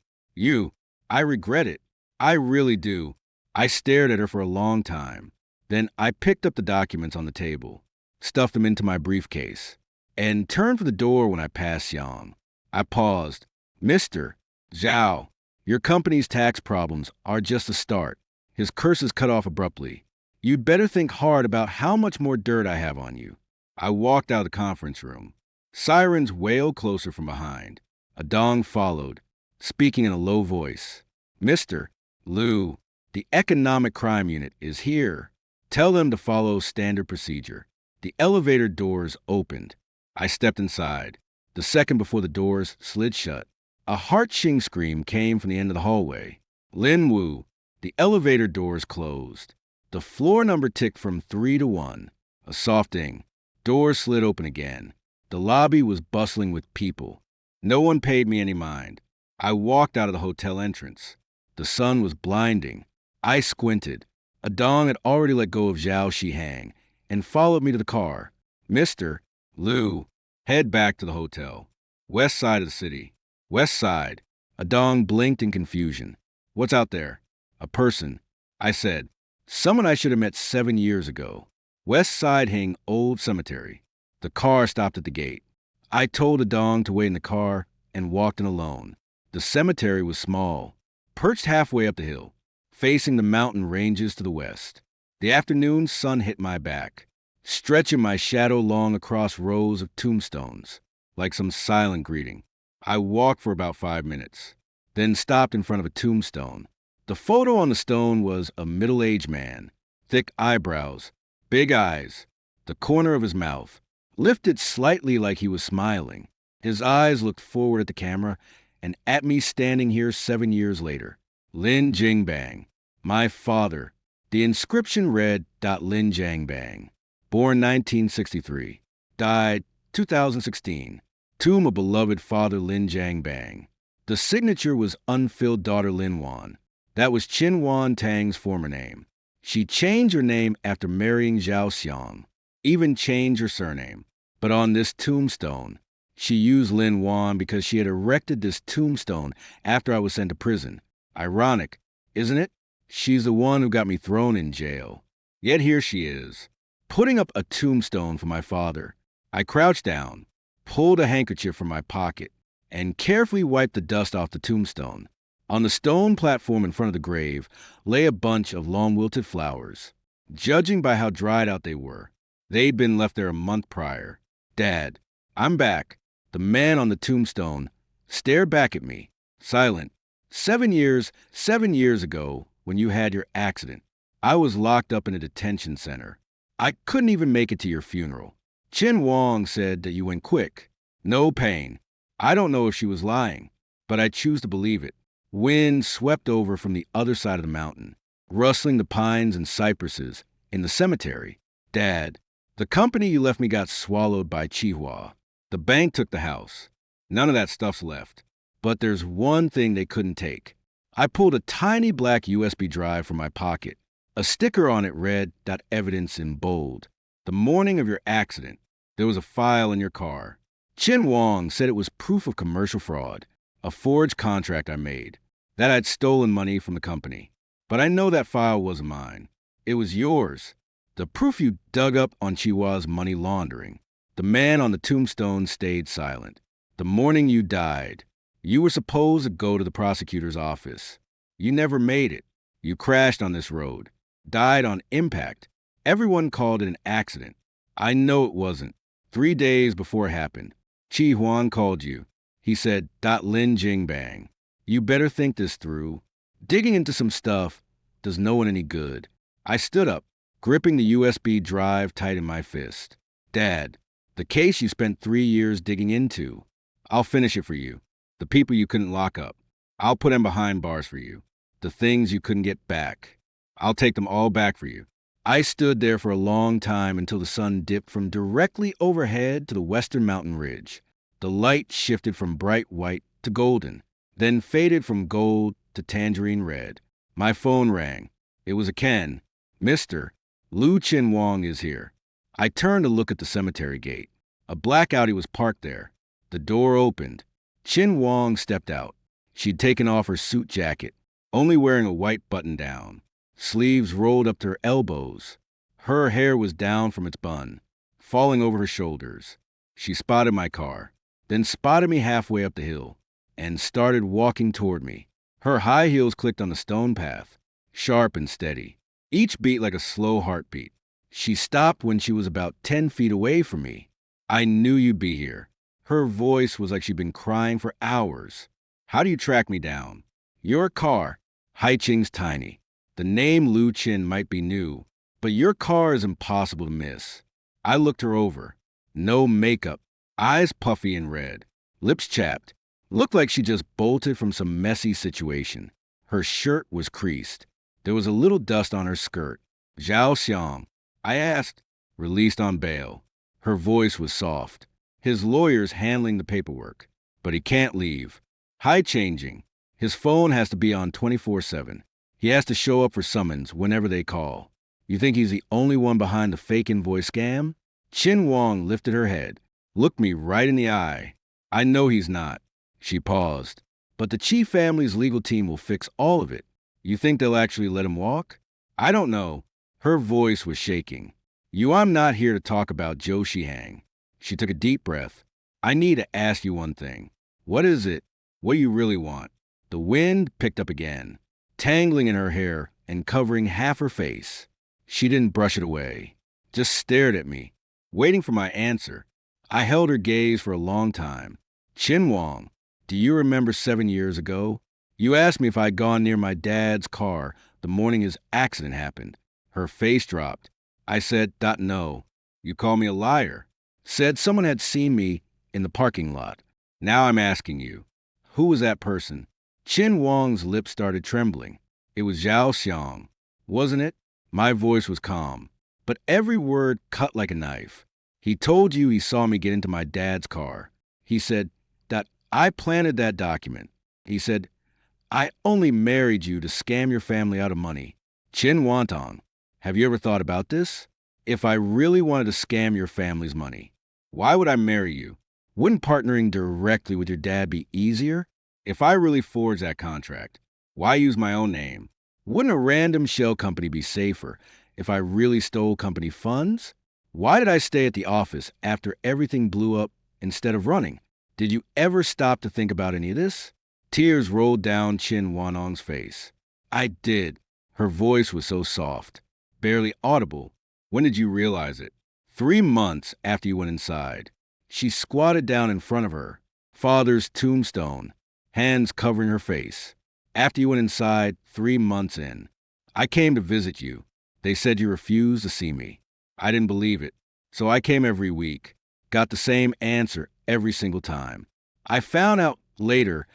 I regret it. I really do. I stared at her for a long time. Then I picked up the documents on the table, stuffed them into my briefcase, and turned for the door when I passed Yang. I paused. Mr. Zhao, your company's tax problems are just a start. His curses cut off abruptly. You'd better think hard about how much more dirt I have on you. I walked out of the conference room. Sirens wailed closer from behind. A dong followed, speaking in a low voice. Mr. Liu, the Economic Crime Unit is here. Tell them to follow standard procedure. The elevator doors opened. I stepped inside. The second before the doors slid shut, a heart-shing scream came from the end of the hallway. Lin Wu, the elevator doors closed. The floor number ticked from 3 to 1. A soft ding. Doors slid open again. The lobby was bustling with people. No one paid me any mind. I walked out of the hotel entrance. The sun was blinding. I squinted. A dong had already let go of Zhao Shihang and followed me to the car. Mr. Liu, head back to the hotel. West side of the city. West side. A dong blinked in confusion. What's out there? A person. I said. Someone I should have met 7 years ago. West Side Hing Old Cemetery. The car stopped at the gate. I told a dong to wait in the car and walked in alone. The cemetery was small, perched halfway up the hill, facing the mountain ranges to the west. The afternoon sun hit my back, stretching my shadow long across rows of tombstones, like some silent greeting. I walked for about 5 minutes, then stopped in front of a tombstone. The photo on the stone was a middle-aged man, thick eyebrows, big eyes, the corner of his mouth lifted slightly like he was smiling. His eyes looked forward at the camera and at me standing here 7 years later. Lin Jingbang, my father. The inscription read, Lin Jingbang, born 1963, died 2016, tomb of beloved father Lin Jingbang. The signature was unfilled daughter Lin Wan. That was Qin Wan Tang's former name. She changed her name after marrying Zhao Xiang, even changed her surname. But on this tombstone, she used Lin Wan because she had erected this tombstone after I was sent to prison. Ironic, isn't it? She's the one who got me thrown in jail. Yet here she is, putting up a tombstone for my father. I crouched down, pulled a handkerchief from my pocket, and carefully wiped the dust off the tombstone. On the stone platform in front of the grave lay a bunch of long-wilted flowers. Judging by how dried out they were, they'd been left there a month prior. Dad, I'm back. The man on the tombstone stared back at me, silent. 7 years ago, when you had your accident, I was locked up in a detention center. I couldn't even make it to your funeral. Qin Wang said that you went quick. No pain. I don't know if she was lying, but I choose to believe it. Wind swept over from the other side of the mountain, rustling the pines and cypresses in the cemetery. Dad, the company you left me got swallowed by Chihua. The bank took the house. None of that stuff's left. But there's one thing they couldn't take. I pulled a tiny black USB drive from my pocket. A sticker on it read, "Evidence" in bold. The morning of your accident, there was a file in your car. Qin Wang said it was proof of commercial fraud, a forged contract I made, that I'd stolen money from the company. But I know that file wasn't mine. It was yours. The proof you dug up on Chihuahua's money laundering. The man on the tombstone stayed silent. The morning you died, you were supposed to go to the prosecutor's office. You never made it. You crashed on this road. Died on impact. Everyone called it an accident. I know it wasn't. 3 days before it happened, Chi Huan called you. He said, Lin Jingbang. You better think this through. Digging into some stuff does no one any good. I stood up, gripping the USB drive tight in my fist. Dad, the case you spent 3 years digging into, I'll finish it for you. The people you couldn't lock up, I'll put them behind bars for you. The things you couldn't get back, I'll take them all back for you. I stood there for a long time until the sun dipped from directly overhead to the western mountain ridge. The light shifted from bright white to golden, then faded from gold to tangerine red. My phone rang. It was a Ken. Mr. Lu Qin Wang is here. I turned to look at the cemetery gate. A black Audi was parked there. The door opened. Qin Wang stepped out. She'd taken off her suit jacket, only wearing a white button-down. Sleeves rolled up to her elbows. Her hair was down from its bun, falling over her shoulders. She spotted my car, then spotted me halfway up the hill, and started walking toward me. Her high heels clicked on the stone path, sharp and steady, each beat like a slow heartbeat. She stopped when she was about 10 feet away from me. I knew you'd be here. Her voice was like she'd been crying for hours. How do you track me down? Your car. Haiqing's tiny. The name Lu Qin might be new, but your car is impossible to miss. I looked her over. No makeup, eyes puffy and red, lips chapped. Looked like she just bolted from some messy situation. Her shirt was creased. There was a little dust on her skirt. Zhao Xiang, I asked, released on bail. Her voice was soft. His lawyer's handling the paperwork, but he can't leave. High changing. His phone has to be on 24/7. He has to show up for summons whenever they call. You think he's the only one behind the fake invoice scam? Qin Wang lifted her head, looked me right in the eye. I know he's not. She paused. But the Chi family's legal team will fix all of it. You think they'll actually let him walk? I don't know. Her voice was shaking. I'm not here to talk about Zhou Shihang. She took a deep breath. I need to ask you one thing. What is it? What do you really want? The wind picked up again, tangling in her hair and covering half her face. She didn't brush it away, just stared at me, waiting for my answer. I held her gaze for a long time. Qin Wang, do you remember 7 years ago? You asked me if I'd gone near my dad's car the morning his accident happened. Her face dropped. I said, no. You called me a liar. Said someone had seen me in the parking lot. Now I'm asking you, who was that person? Chin Wang's lips started trembling. It was Zhao Xiang, wasn't it? My voice was calm, but every word cut like a knife. He told you he saw me get into my dad's car. He said that I planted that document. He said, I only married you to scam your family out of money. Chin Wantong, have you ever thought about this? If I really wanted to scam your family's money, why would I marry you? Wouldn't partnering directly with your dad be easier? If I really forged that contract, why use my own name? Wouldn't a random shell company be safer if I really stole company funds? Why did I stay at the office after everything blew up instead of running? Did you ever stop to think about any of this? Tears rolled down Chin Wanong's face. I did. Her voice was so soft, barely audible. When did you realize it? 3 months after you went inside. She squatted down in front of her father's tombstone, hands covering her face. After you went inside, 3 months in. I came to visit you. They said you refused to see me. I didn't believe it. So I came every week. Got the same answer every single time. I found out later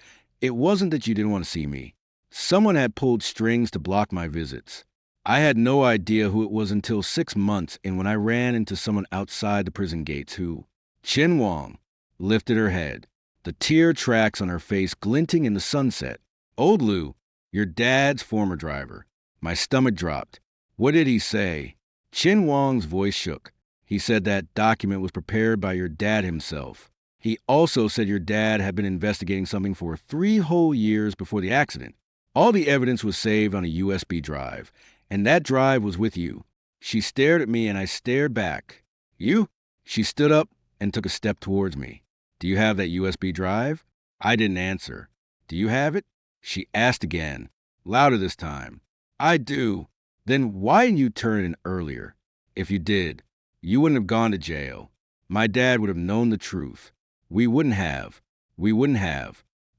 it wasn't that you didn't want to see me. Someone had pulled strings to block my visits. I had no idea who it was until 6 months in when I ran into someone outside the prison gates who... Chin Wang lifted her head, the tear tracks on her face glinting in the sunset. Old Lou, your dad's former driver. My stomach dropped. What did he say? Chin Wang's voice shook. He said that document was prepared by your dad himself. He also said your dad had been investigating something for 3 whole years before the accident. All the evidence was saved on a USB drive, and that drive was with you. She stared at me and I stared back. You? She stood up and took a step towards me. Do you have that USB drive? I didn't answer. Do you have it? She asked again, louder this time. I do. Then why didn't you turn it in earlier? If you did, you wouldn't have gone to jail. My dad would have known the truth. We wouldn't have.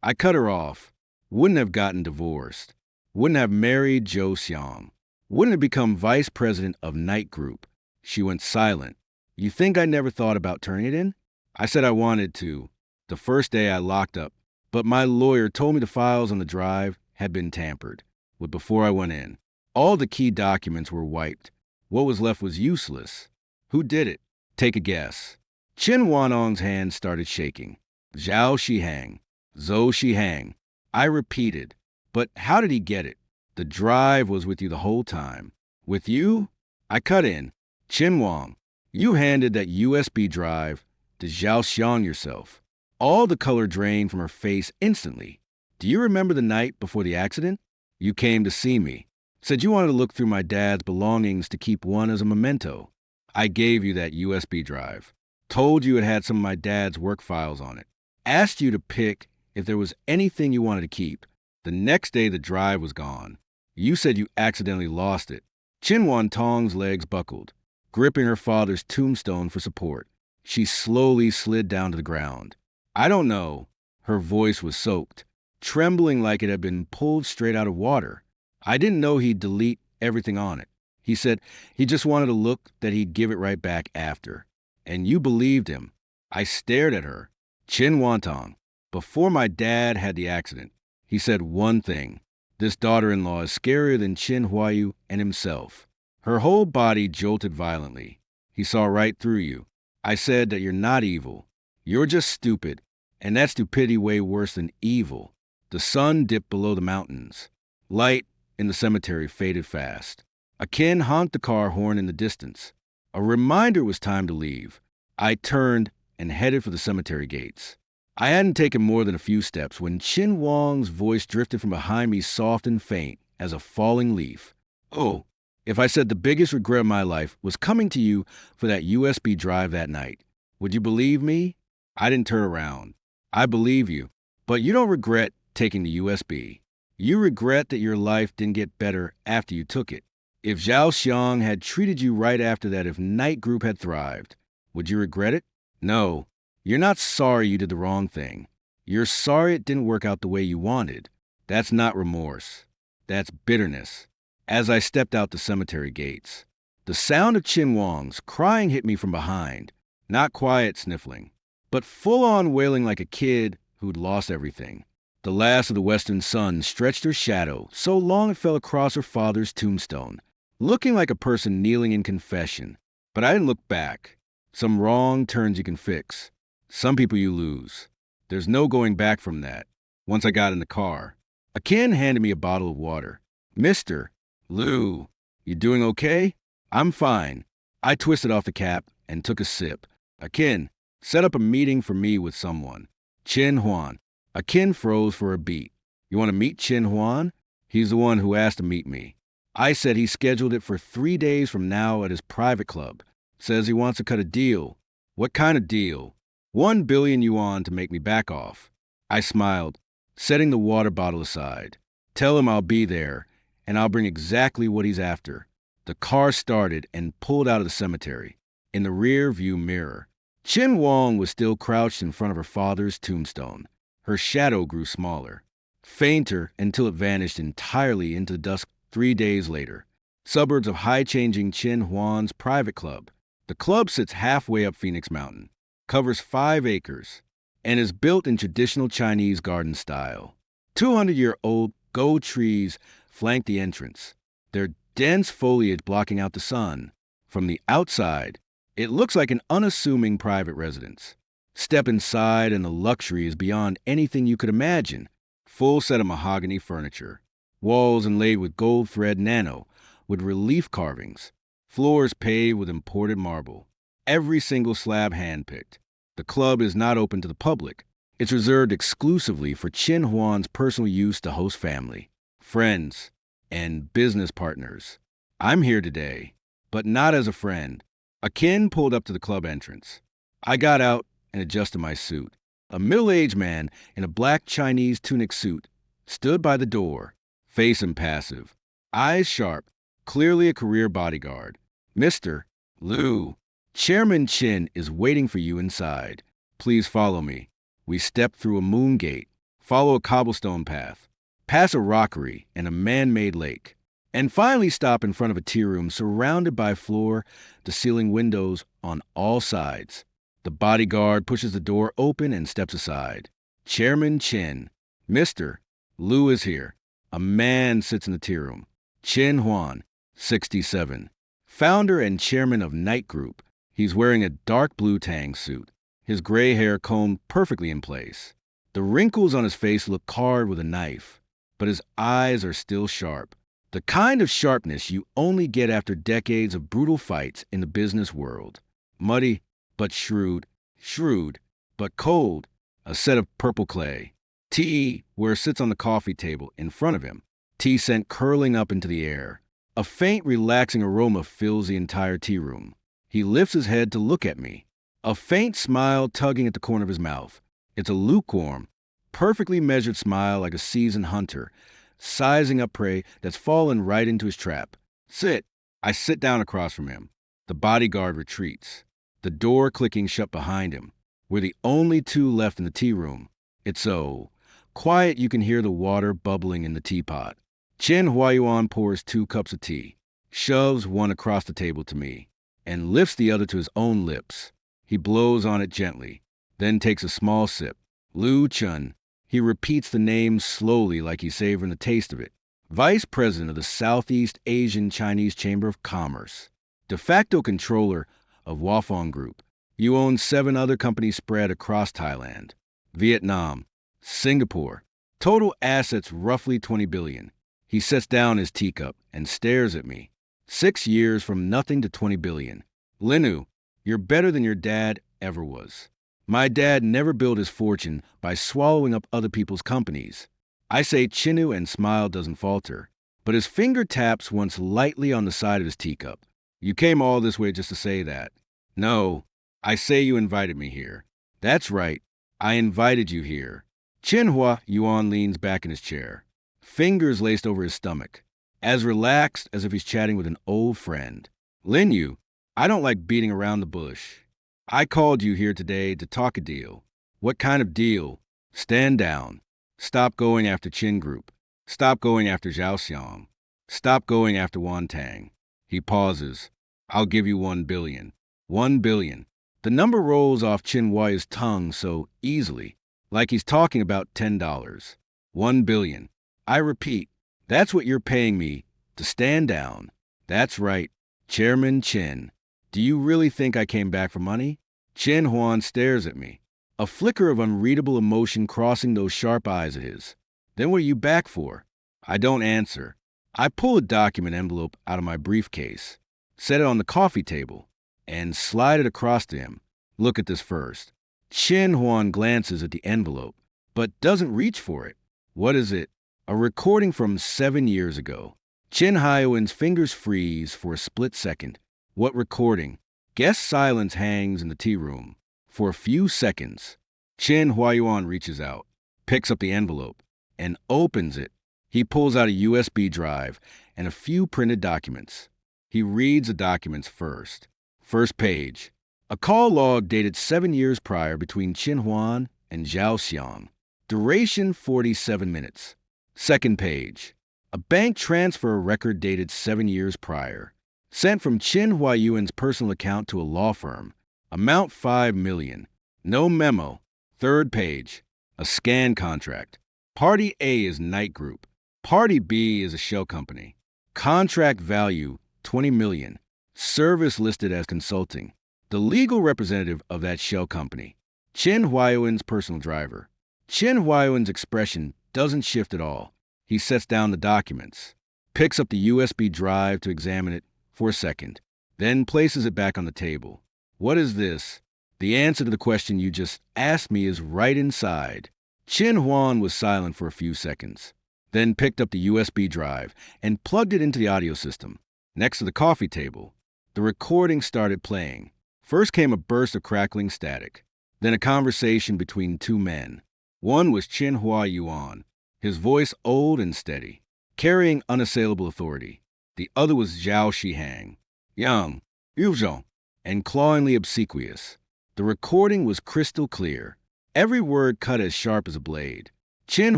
I cut her off. Wouldn't have gotten divorced. Wouldn't have married Zhou Xiang. Wouldn't have become vice president of Night Group. She went silent. You think I never thought about turning it in? I said I wanted to, the first day I locked up, but my lawyer told me the files on the drive had been tampered with before I went in. All the key documents were wiped. What was left was useless. Who did it? Take a guess. Chin Wanong's hand started shaking. Zhao Shihang. Zhou Shihang. I repeated. But how did he get it? The drive was with you the whole time. With you? I cut in. Chin Wang, you handed that USB drive to Zhao Xiang yourself. All the color drained from her face instantly. Do you remember the night before the accident? You came to see me. Said you wanted to look through my dad's belongings to keep one as a memento. I gave you that USB drive. Told you it had some of my dad's work files on it. Asked you to pick if there was anything you wanted to keep. The next day the drive was gone. You said you accidentally lost it. Chin Wantong's legs buckled, gripping her father's tombstone for support. She slowly slid down to the ground. I don't know. Her voice was soaked, trembling like it had been pulled straight out of water. I didn't know he'd delete everything on it. He said he just wanted to look that he'd give it right back after. And you believed him. I stared at her. Chin Wantong, before my dad had the accident, he said one thing. This daughter-in-law is scarier than Chin Huayu and himself. Her whole body jolted violently. He saw right through you. I said that you're not evil. You're just stupid. And that stupidity way worse than evil. The sun dipped below the mountains. Light in the cemetery faded fast. A kin honked the car horn in the distance. A reminder it was time to leave. I turned and headed for the cemetery gates. I hadn't taken more than a few steps when Chin Wang's voice drifted from behind me soft and faint as a falling leaf. Oh, if I said the biggest regret of my life was coming to you for that USB drive that night, would you believe me? I didn't turn around. I believe you, but you don't regret taking the USB. You regret that your life didn't get better after you took it. If Zhao Xiang had treated you right after that, if Night Group had thrived, would you regret it? No. You're not sorry you did the wrong thing. You're sorry it didn't work out the way you wanted. That's not remorse. That's bitterness. As I stepped out the cemetery gates, the sound of Chin Wong's crying hit me from behind, not quiet sniffling, but full-on wailing like a kid who'd lost everything. The last of the western sun stretched her shadow so long it fell across her father's tombstone, looking like a person kneeling in confession. But I didn't look back. Some wrong turns you can fix. Some people you lose. There's no going back from that. Once I got in the car, Akin handed me a bottle of water. "Mister, Lou, you doing okay?" "I'm fine." I twisted off the cap and took a sip. Akin, set up a meeting for me with someone. Chin Huan. Akin froze for a beat. "You want to meet Chin Huan?" "He's the one who asked to meet me." I said he scheduled it for 3 days from now at his private club. Says he wants to cut a deal. "What kind of deal?" 1 billion yuan to make me back off. I smiled, setting the water bottle aside. "Tell him I'll be there, and I'll bring exactly what he's after." The car started and pulled out of the cemetery. In the rear view mirror, Chin Wong was still crouched in front of her father's tombstone. Her shadow grew smaller, fainter until it vanished entirely into the dusk 3 days later. Suburbs of high-changing Chin Huan's private club. The club sits halfway up Phoenix Mountain, covers 5 acres, and is built in traditional Chinese garden style. 200-year-old go trees flank the entrance, their dense foliage blocking out the sun. From the outside, it looks like an unassuming private residence. Step inside and the luxury is beyond anything you could imagine. Full set of mahogany furniture, walls inlaid with gold thread nano, with relief carvings, floors paved with imported marble, every single slab handpicked. The club is not open to the public. It's reserved exclusively for Chin Huan's personal use to host family, friends, and business partners. I'm here today, but not as a friend. Akin pulled up to the club entrance. I got out and adjusted my suit. A middle-aged man in a black Chinese tunic suit stood by the door, face impassive, eyes sharp, clearly a career bodyguard. "Mr. Liu, Chairman Chin is waiting for you inside. Please follow me." We stepped through a moon gate, follow a cobblestone path, pass a rockery and a man-made lake, and finally stop in front of a tea room surrounded by floor-to-ceiling windows on all sides. The bodyguard pushes the door open and steps aside. "Chairman Chin, Mr. Liu is here." A man sits in the tea room. Chin Huan, 67, founder and chairman of Knight Group. He's wearing a dark blue tang suit, his gray hair combed perfectly in place. The wrinkles on his face look carved with a knife, but his eyes are still sharp. The kind of sharpness you only get after decades of brutal fights in the business world. Muddy, but shrewd, shrewd, but cold, a set of purple clay. Tea where sits on the coffee table in front of him, tea scent curling up into the air. A faint, relaxing aroma fills the entire tea room. He lifts his head to look at me, a faint smile tugging at the corner of his mouth. It's a lukewarm, perfectly measured smile like a seasoned hunter, sizing up prey that's fallen right into his trap. "Sit." I sit down across from him. The bodyguard retreats, the door clicking shut behind him. We're the only two left in the tea room. It's so quiet you can hear the water bubbling in the teapot. Chin Huayuan pours 2 cups of tea, shoves one across the table to me, and lifts the other to his own lips. He blows on it gently, then takes a small sip. "Liu Chun." He repeats the name slowly like he's savoring the taste of it. Vice President of the Southeast Asian Chinese Chamber of Commerce. De facto controller of Wafong Group. You own 7 other companies spread across Thailand, Vietnam, Singapore. Total assets roughly 20 billion. He sets down his teacup and stares at me. 6 years from nothing to 20 billion. "Linu, you're better than your dad ever was. My dad never built his fortune by swallowing up other people's companies." I say Chinu and smile doesn't falter, but his finger taps once lightly on the side of his teacup. "You came all this way just to say that." "No, I say you invited me here." "That's right, I invited you here." Chin Hua Yuan leans back in his chair, fingers laced over his stomach, as relaxed as if he's chatting with an old friend. "Lin Yu, I don't like beating around the bush. I called you here today to talk a deal." "What kind of deal?" "Stand down. Stop going after Chin Group. Stop going after Zhao Xiang. Stop going after Wan Tang. He pauses. I'll give you 1 billion. 1 billion. The number rolls off Qin Huai's tongue so easily, like he's talking about $10. 1 billion. I repeat, that's what you're paying me to stand down. That's right, Chairman Qin. Do you really think I came back for money? Qin Huan stares at me, a flicker of unreadable emotion crossing those sharp eyes of his. Then what are you back for? I don't answer. I pull a document envelope out of my briefcase, set it on the coffee table, and slide it across to him. Look at this first. Qin Huan glances at the envelope, but doesn't reach for it. What is it? A recording from 7 years ago. Qin Huayuan's fingers freeze for a split second. What recording? Guest silence hangs in the tea room. For a few seconds, Qin Huayuan reaches out, picks up the envelope, and opens it. He pulls out a USB drive and a few printed documents. He reads the documents first. First page. A call log dated 7 years prior between Qin Huan and Zhao Xiang. Duration 47 minutes. Second page. A bank transfer record dated 7 years prior. Sent from Qin Huayuan's personal account to a law firm. Amount 5 million. No memo. Third page. A scan contract. Party A is Night Group. Party B is a shell company. Contract value 20 million. Service listed as consulting. The legal representative of that shell company. Qin Huayuan's personal driver. Qin Huayuan's expression doesn't shift at all. He sets down the documents, picks up the USB drive to examine it for a second, then places it back on the table. What is this? The answer to the question you just asked me is right inside. Qin Huan was silent for a few seconds, then picked up the USB drive and plugged it into the audio system. Next to the coffee table, the recording started playing. First came a burst of crackling static, then a conversation between two men. One was Qin Huayuan, his voice old and steady, carrying unassailable authority. The other was Zhao Shihang, young, Yuzhong, and clawingly obsequious. The recording was crystal clear, every word cut as sharp as a blade. Qin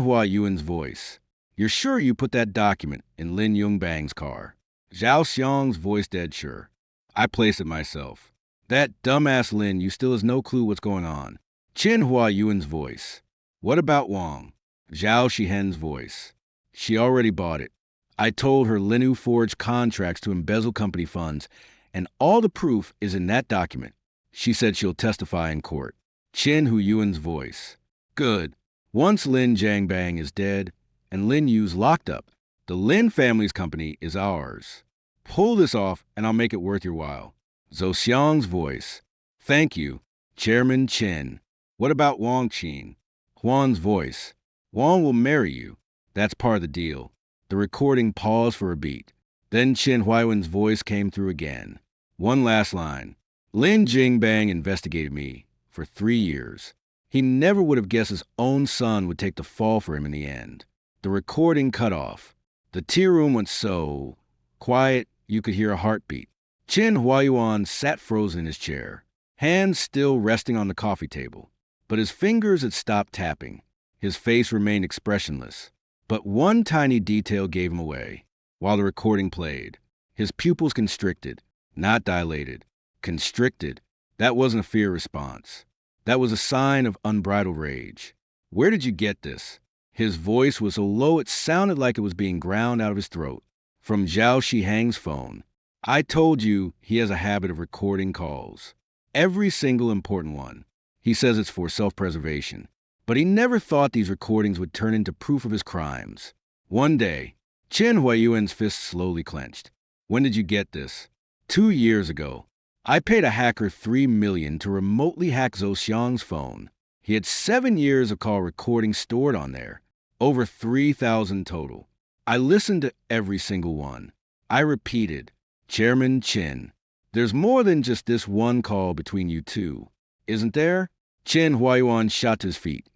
Huayuan's voice. You're sure you put that document in Lin Yongbang's car? Zhao Xiang's voice dead sure. I place it myself. That dumbass Lin, you still has no clue what's going on. Qin Huayuan's voice. What about Wang? Zhao Shihen's voice. She already bought it. I told her Linu forged contracts to embezzle company funds, and all the proof is in that document. She said she'll testify in court. Qin Huayuan's voice. Good. Once Lin Jiangbang is dead and Lin Yu's locked up, the Lin family's company is ours. Pull this off and I'll make it worth your while. Zhou Xiang's voice. Thank you, Chairman Qin. What about Wang Qin? Huan's voice. Wang will marry you. That's part of the deal. The recording paused for a beat. Then Qin Huayuan's voice came through again. One last line. Lin Jingbang investigated me for 3 years. He never would have guessed his own son would take the fall for him in the end. The recording cut off. The tea room went so quiet you could hear a heartbeat. Qin Huayuan sat frozen in his chair, hands still resting on the coffee table. But his fingers had stopped tapping. His face remained expressionless. But one tiny detail gave him away. While the recording played, his pupils constricted, not dilated. Constricted. That wasn't a fear response. That was a sign of unbridled rage. Where did you get this? His voice was so low it sounded like it was being ground out of his throat. From Zhao Shihang's phone. I told you he has a habit of recording calls. Every single important one. He says it's for self-preservation. But he never thought these recordings would turn into proof of his crimes. One day, Qin Huayuan's fist slowly clenched. When did you get this? 2 years ago. I paid a hacker $3 million to remotely hack Zhou Xiang's phone. He had 7 years of call recordings stored on there. Over 3,000 total. I listened to every single one. I repeated, Chairman Qin, there's more than just this one call between you two, isn't there? Qin Huayuan shot to his feet.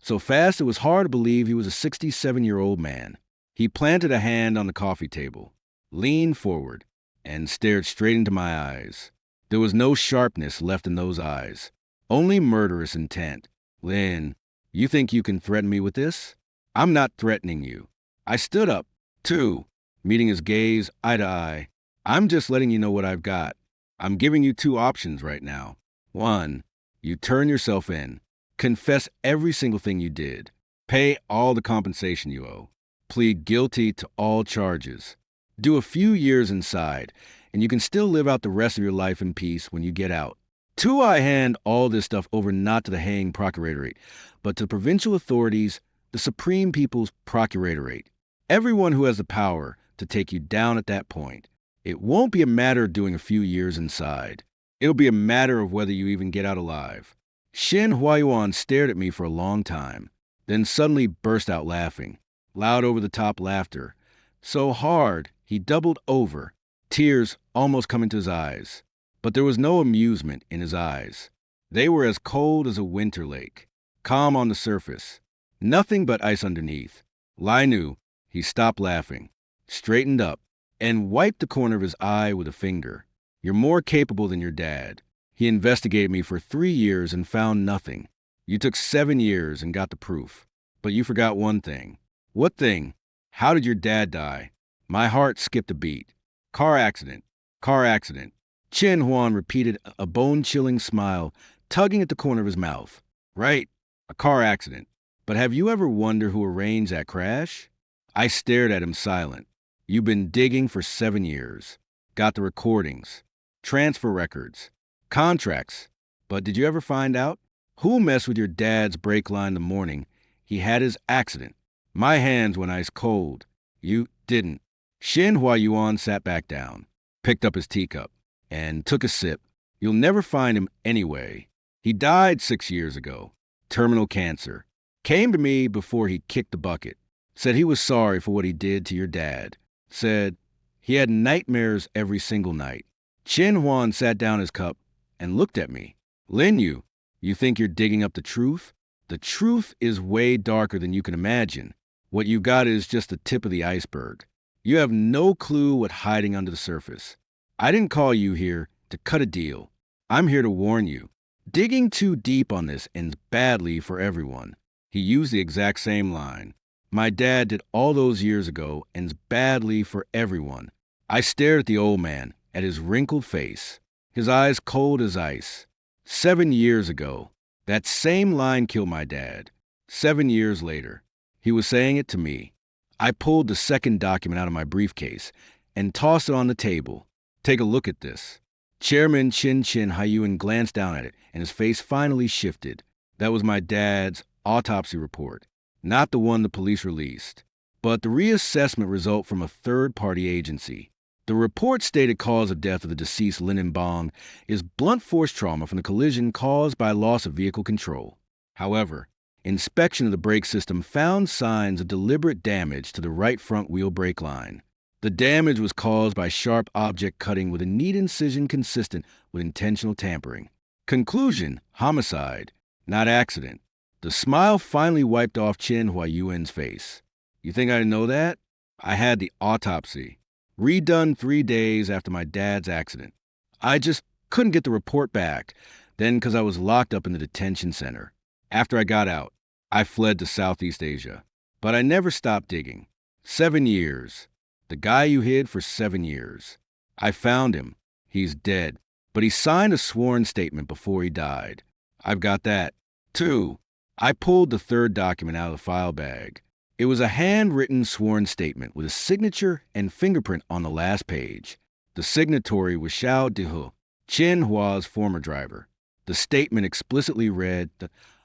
So fast it was hard to believe he was a 67-year-old man. He planted a hand on the coffee table, leaned forward, and stared straight into my eyes. There was no sharpness left in those eyes, only murderous intent. Lin, you think you can threaten me with this? I'm not threatening you. I stood up. 2. Meeting his gaze eye to eye. I'm just letting you know what I've got. I'm giving you 2 options right now. 1. You turn yourself in. Confess every single thing you did. Pay all the compensation you owe. Plead guilty to all charges. Do a few years inside, and you can still live out the rest of your life in peace when you get out. 2. I hand all this stuff over not to the hanging procuratorate, but to provincial authorities, the Supreme People's Procuratorate. Everyone who has the power to take you down at that point. It won't be a matter of doing a few years inside. It'll be a matter of whether you even get out alive. Shin Huayuan stared at me for a long time, then suddenly burst out laughing. Loud over-the-top laughter. So hard, he doubled over, tears almost coming to his eyes. But there was no amusement in his eyes. They were as cold as a winter lake, calm on the surface. Nothing but ice underneath. Lai knew. He stopped laughing, straightened up, and wiped the corner of his eye with a finger. You're more capable than your dad. He investigated me for 3 years and found nothing. You took 7 years and got the proof. But you forgot one thing. What thing? How did your dad die? My heart skipped a beat. Car accident. Car accident. Chen Huan repeated, a bone-chilling smile, tugging at the corner of his mouth. Right, a car accident. But have you ever wondered who arranged that crash? I stared at him silent. You've been digging for 7 years. Got the recordings, transfer records, contracts. But did you ever find out? Who messed with your dad's brake line the morning he had his accident? My hands went ice cold. You didn't. Shin Huayuan sat back down, picked up his teacup, and took a sip. You'll never find him anyway. He died 6 years ago. Terminal cancer. Came to me before he kicked the bucket. Said he was sorry for what he did to your dad. Said he had nightmares every single night. Chen Huan sat down his cup and looked at me. Lin Yu, you think you're digging up the truth? The truth is way darker than you can imagine. What you got is just the tip of the iceberg. You have no clue what's hiding under the surface. I didn't call you here to cut a deal. I'm here to warn you. Digging too deep on this ends badly for everyone. He used the exact same line. My dad did all those years ago ends badly for everyone. I stared at the old man, at his wrinkled face, his eyes cold as ice. 7 years ago, that same line killed my dad. 7 years later, he was saying it to me. I pulled the second document out of my briefcase and tossed it on the table. Take a look at this. Chairman Chin Haiyuan glanced down at it, and his face finally shifted. That was my dad's autopsy report, not the one the police released, but the reassessment result from a third-party agency. The report stated cause of death of the deceased Lin Bong is blunt force trauma from the collision caused by loss of vehicle control. However, inspection of the brake system found signs of deliberate damage to the right front wheel brake line. The damage was caused by sharp object cutting with a neat incision consistent with intentional tampering. Conclusion: homicide, not accident. The smile finally wiped off Chen Huayuan's face. You think I didn't know that? I had the autopsy, redone 3 days after my dad's accident. I just couldn't get the report back, then because I was locked up in the detention center. After I got out, I fled to Southeast Asia. But I never stopped digging. 7 years. The guy you hid for 7 years. I found him. He's dead. But he signed a sworn statement before he died. I've got that. 2. I pulled the third document out of the file bag. It was a handwritten sworn statement with a signature and fingerprint on the last page. The signatory was Xiao Dehu, Chen Hua's former driver. The statement explicitly read,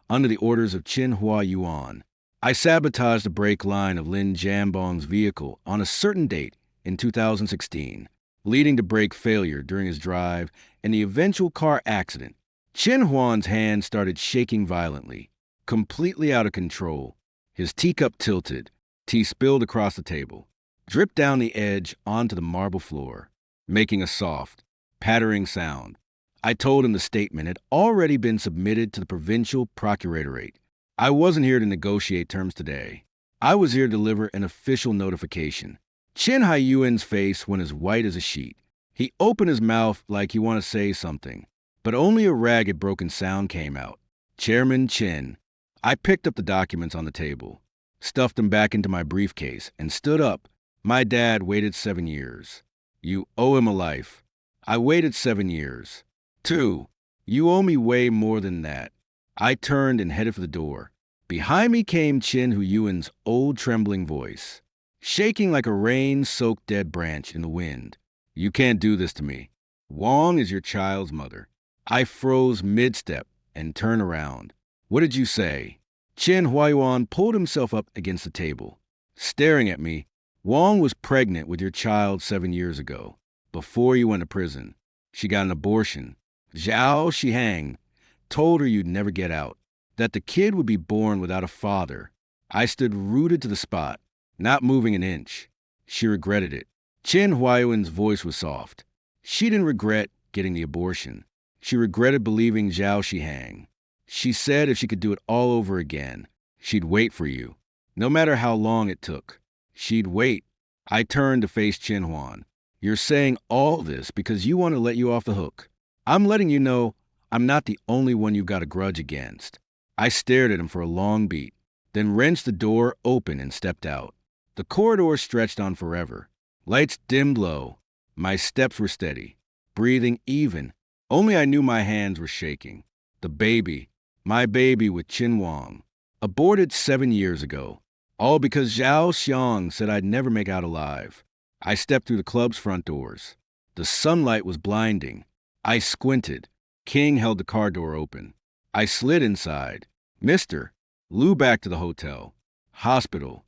under the orders of Chen Huayuan, I sabotaged the brake line of Lin Jambong's vehicle on a certain date in 2016, leading to brake failure during his drive and the eventual car accident. Chen Huan's hand started shaking violently, completely out of control. His teacup tilted. Tea spilled across the table, dripped down the edge onto the marble floor, making a soft, pattering sound. I told him the statement had already been submitted to the provincial procuratorate. I wasn't here to negotiate terms today. I was here to deliver an official notification. Chen Haiyuan's face went as white as a sheet. He opened his mouth like he wanted to say something, but only a ragged, broken sound came out. Chairman Chen. I picked up the documents on the table. stuffed them back into my briefcase, and stood up. My dad waited 7 years. You owe him a life. I waited 7 years. 2. You owe me way more than that. I turned and headed for the door. Behind me came Chin Huyuan's old trembling voice, shaking like a rain-soaked dead branch in the wind. You can't do this to me. Wong is your child's mother. I froze mid-step and turned around. What did you say? Chin Huayuan pulled himself up against the table, staring at me. Wong was pregnant with your child 7 years ago, before you went to prison. She got an abortion. Zhao Shihang told her you'd never get out, that the kid would be born without a father. I stood rooted to the spot, not moving an inch. She regretted it. Chin Huayuan's voice was soft. She didn't regret getting the abortion. She regretted believing Zhao Shihang. She said if she could do it all over again, she'd wait for you. No matter how long it took, she'd wait. I turned to face Chin Huan. You're saying all this because you want to let you off the hook. I'm letting you know I'm not the only one you've got a grudge against. I stared at him for a long beat, then wrenched the door open and stepped out. The corridor stretched on forever. Lights dimmed low. My steps were steady, breathing even. Only I knew my hands were shaking. The baby, my baby with Chin Wang, aborted 7 years ago, all because Zhao Xiang said I'd never make out alive. I stepped through the club's front doors. The sunlight was blinding. I squinted. King held the car door open. I slid inside. Mister, Lou back to the hotel. Hospital.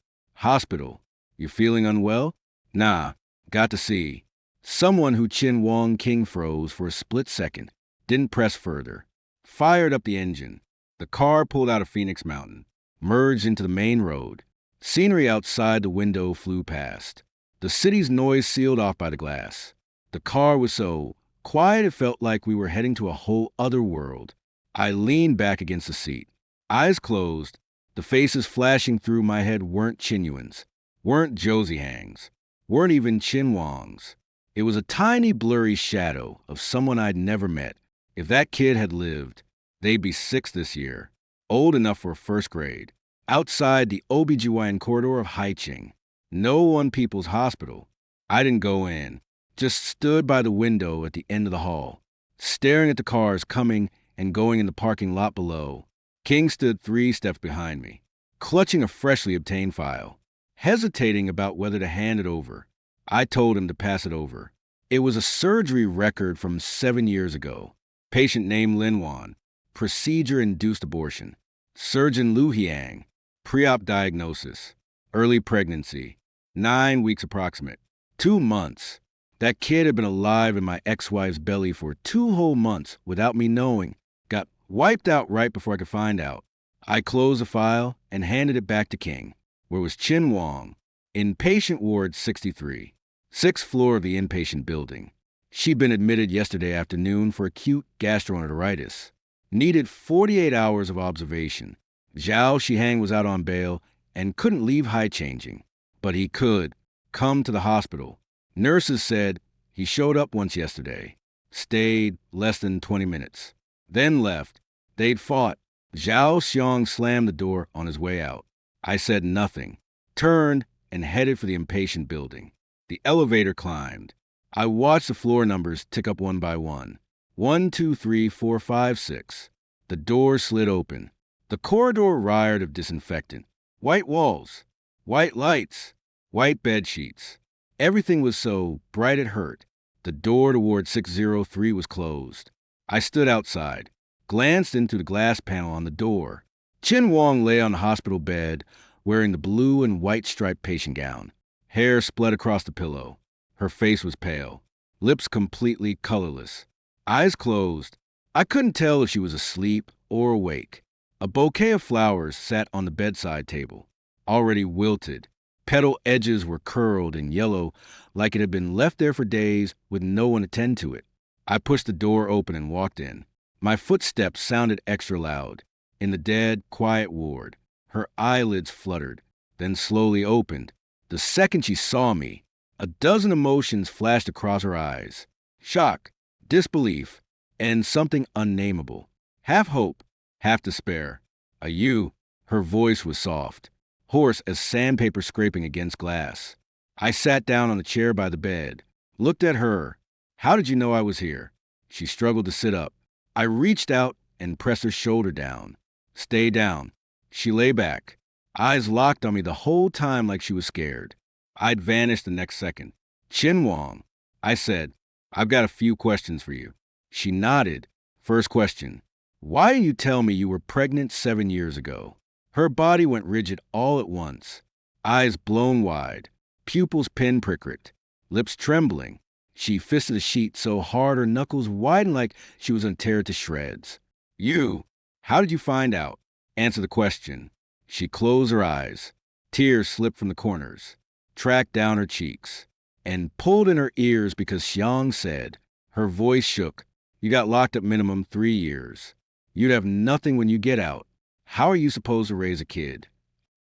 You feeling unwell? Nah, got to see. Someone who Chin Wang King froze for a split second, didn't press further. Fired up the engine. The car pulled out of Phoenix Mountain, merged into the main road. Scenery outside the window flew past. The city's noise sealed off by the glass. The car was so quiet it felt like we were heading to a whole other world. I leaned back against the seat, eyes closed. The faces flashing through my head weren't Chin Yuan's, weren't Josie Hang's, weren't even Chin Wang's. It was a tiny blurry shadow of someone I'd never met. If that kid had lived, they'd be 6 this year, old enough for 1st grade. Outside the OBGYN corridor of Haiching, no one people's hospital. I didn't go in, just stood by the window at the end of the hall, staring at the cars coming and going in the parking lot below. King stood 3 steps behind me, clutching a freshly obtained file, hesitating about whether to hand it over. I told him to pass it over. It was a surgery record from 7 years ago. Patient name Lin Wan. Procedure-induced abortion. Surgeon Lu Hiang. Pre-op diagnosis. Early pregnancy. 9 weeks approximate. 2 months. That kid had been alive in my ex-wife's belly for 2 whole months without me knowing. Got wiped out right before I could find out. I closed the file and handed it back to King, where was Chin Wang, in patient ward 63. 6th floor of the inpatient building. She'd been admitted yesterday afternoon for acute gastroenteritis. Needed 48 hours of observation. Zhao Shihang was out on bail and couldn't leave high changing. But he could come to the hospital. Nurses said he showed up once yesterday. Stayed less than 20 minutes. Then left. They'd fought. Zhao Xiang slammed the door on his way out. I said nothing. Turned and headed for the inpatient building. The elevator climbed. I watched the floor numbers tick up one by one. 1, 2, 3, 4, 5, 6. The door slid open. The corridor reeked of disinfectant. White walls. White lights. White bed sheets. Everything was so bright it hurt. The door toward 603 was closed. I stood outside, glanced into the glass panel on the door. Chin Wang lay on the hospital bed, wearing the blue and white striped patient gown. Hair split across the pillow. Her face was pale, lips completely colorless, eyes closed. I couldn't tell if she was asleep or awake. A bouquet of flowers sat on the bedside table, already wilted. Petal edges were curled and yellow, like it had been left there for days with no one to tend to it. I pushed the door open and walked in. My footsteps sounded extra loud. In the dead, quiet ward, her eyelids fluttered, then slowly opened. The second she saw me, a dozen emotions flashed across her eyes. Shock, disbelief, and something unnameable. Half hope, half despair. You. Her voice was soft. hoarse as sandpaper scraping against glass. I sat down on the chair by the bed, looked at her. How did you know I was here? She struggled to sit up. I reached out and pressed her shoulder down. Stay down. She lay back, eyes locked on me the whole time like she was scared. I'd vanished the next second. Chin Wong, I said, I've got a few questions for you. She nodded. First question. Why didn't you tell me you were pregnant 7 years ago? Her body went rigid all at once. Eyes blown wide, pupils pinpricked, lips trembling. She fisted the sheet so hard her knuckles widened like she was going to tear it to shreds. You, how did you find out? Answer the question. She closed her eyes. Tears slipped from the corners, tracked down her cheeks, and pulled in her ears because Xiang said, her voice shook, you got locked up minimum 3 years. You'd have nothing when you get out. How are you supposed to raise a kid?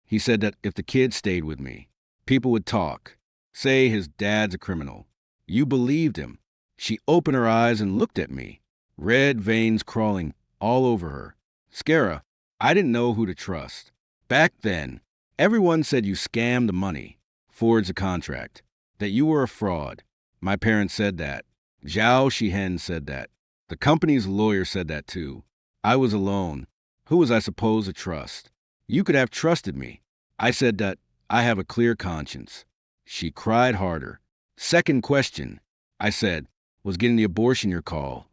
He said that if the kid stayed with me, people would talk, say his dad's a criminal. You believed him. She opened her eyes and looked at me, red veins crawling all over her. Skara, I didn't know who to trust. Back then, everyone said you scammed the money, forged a contract, that you were a fraud. My parents said that. Zhao Shihen said that. The company's lawyer said that too. I was alone. Who was I supposed to trust? You could have trusted me. I said that I have a clear conscience. She cried harder. Second question. I said, was getting the abortion your call?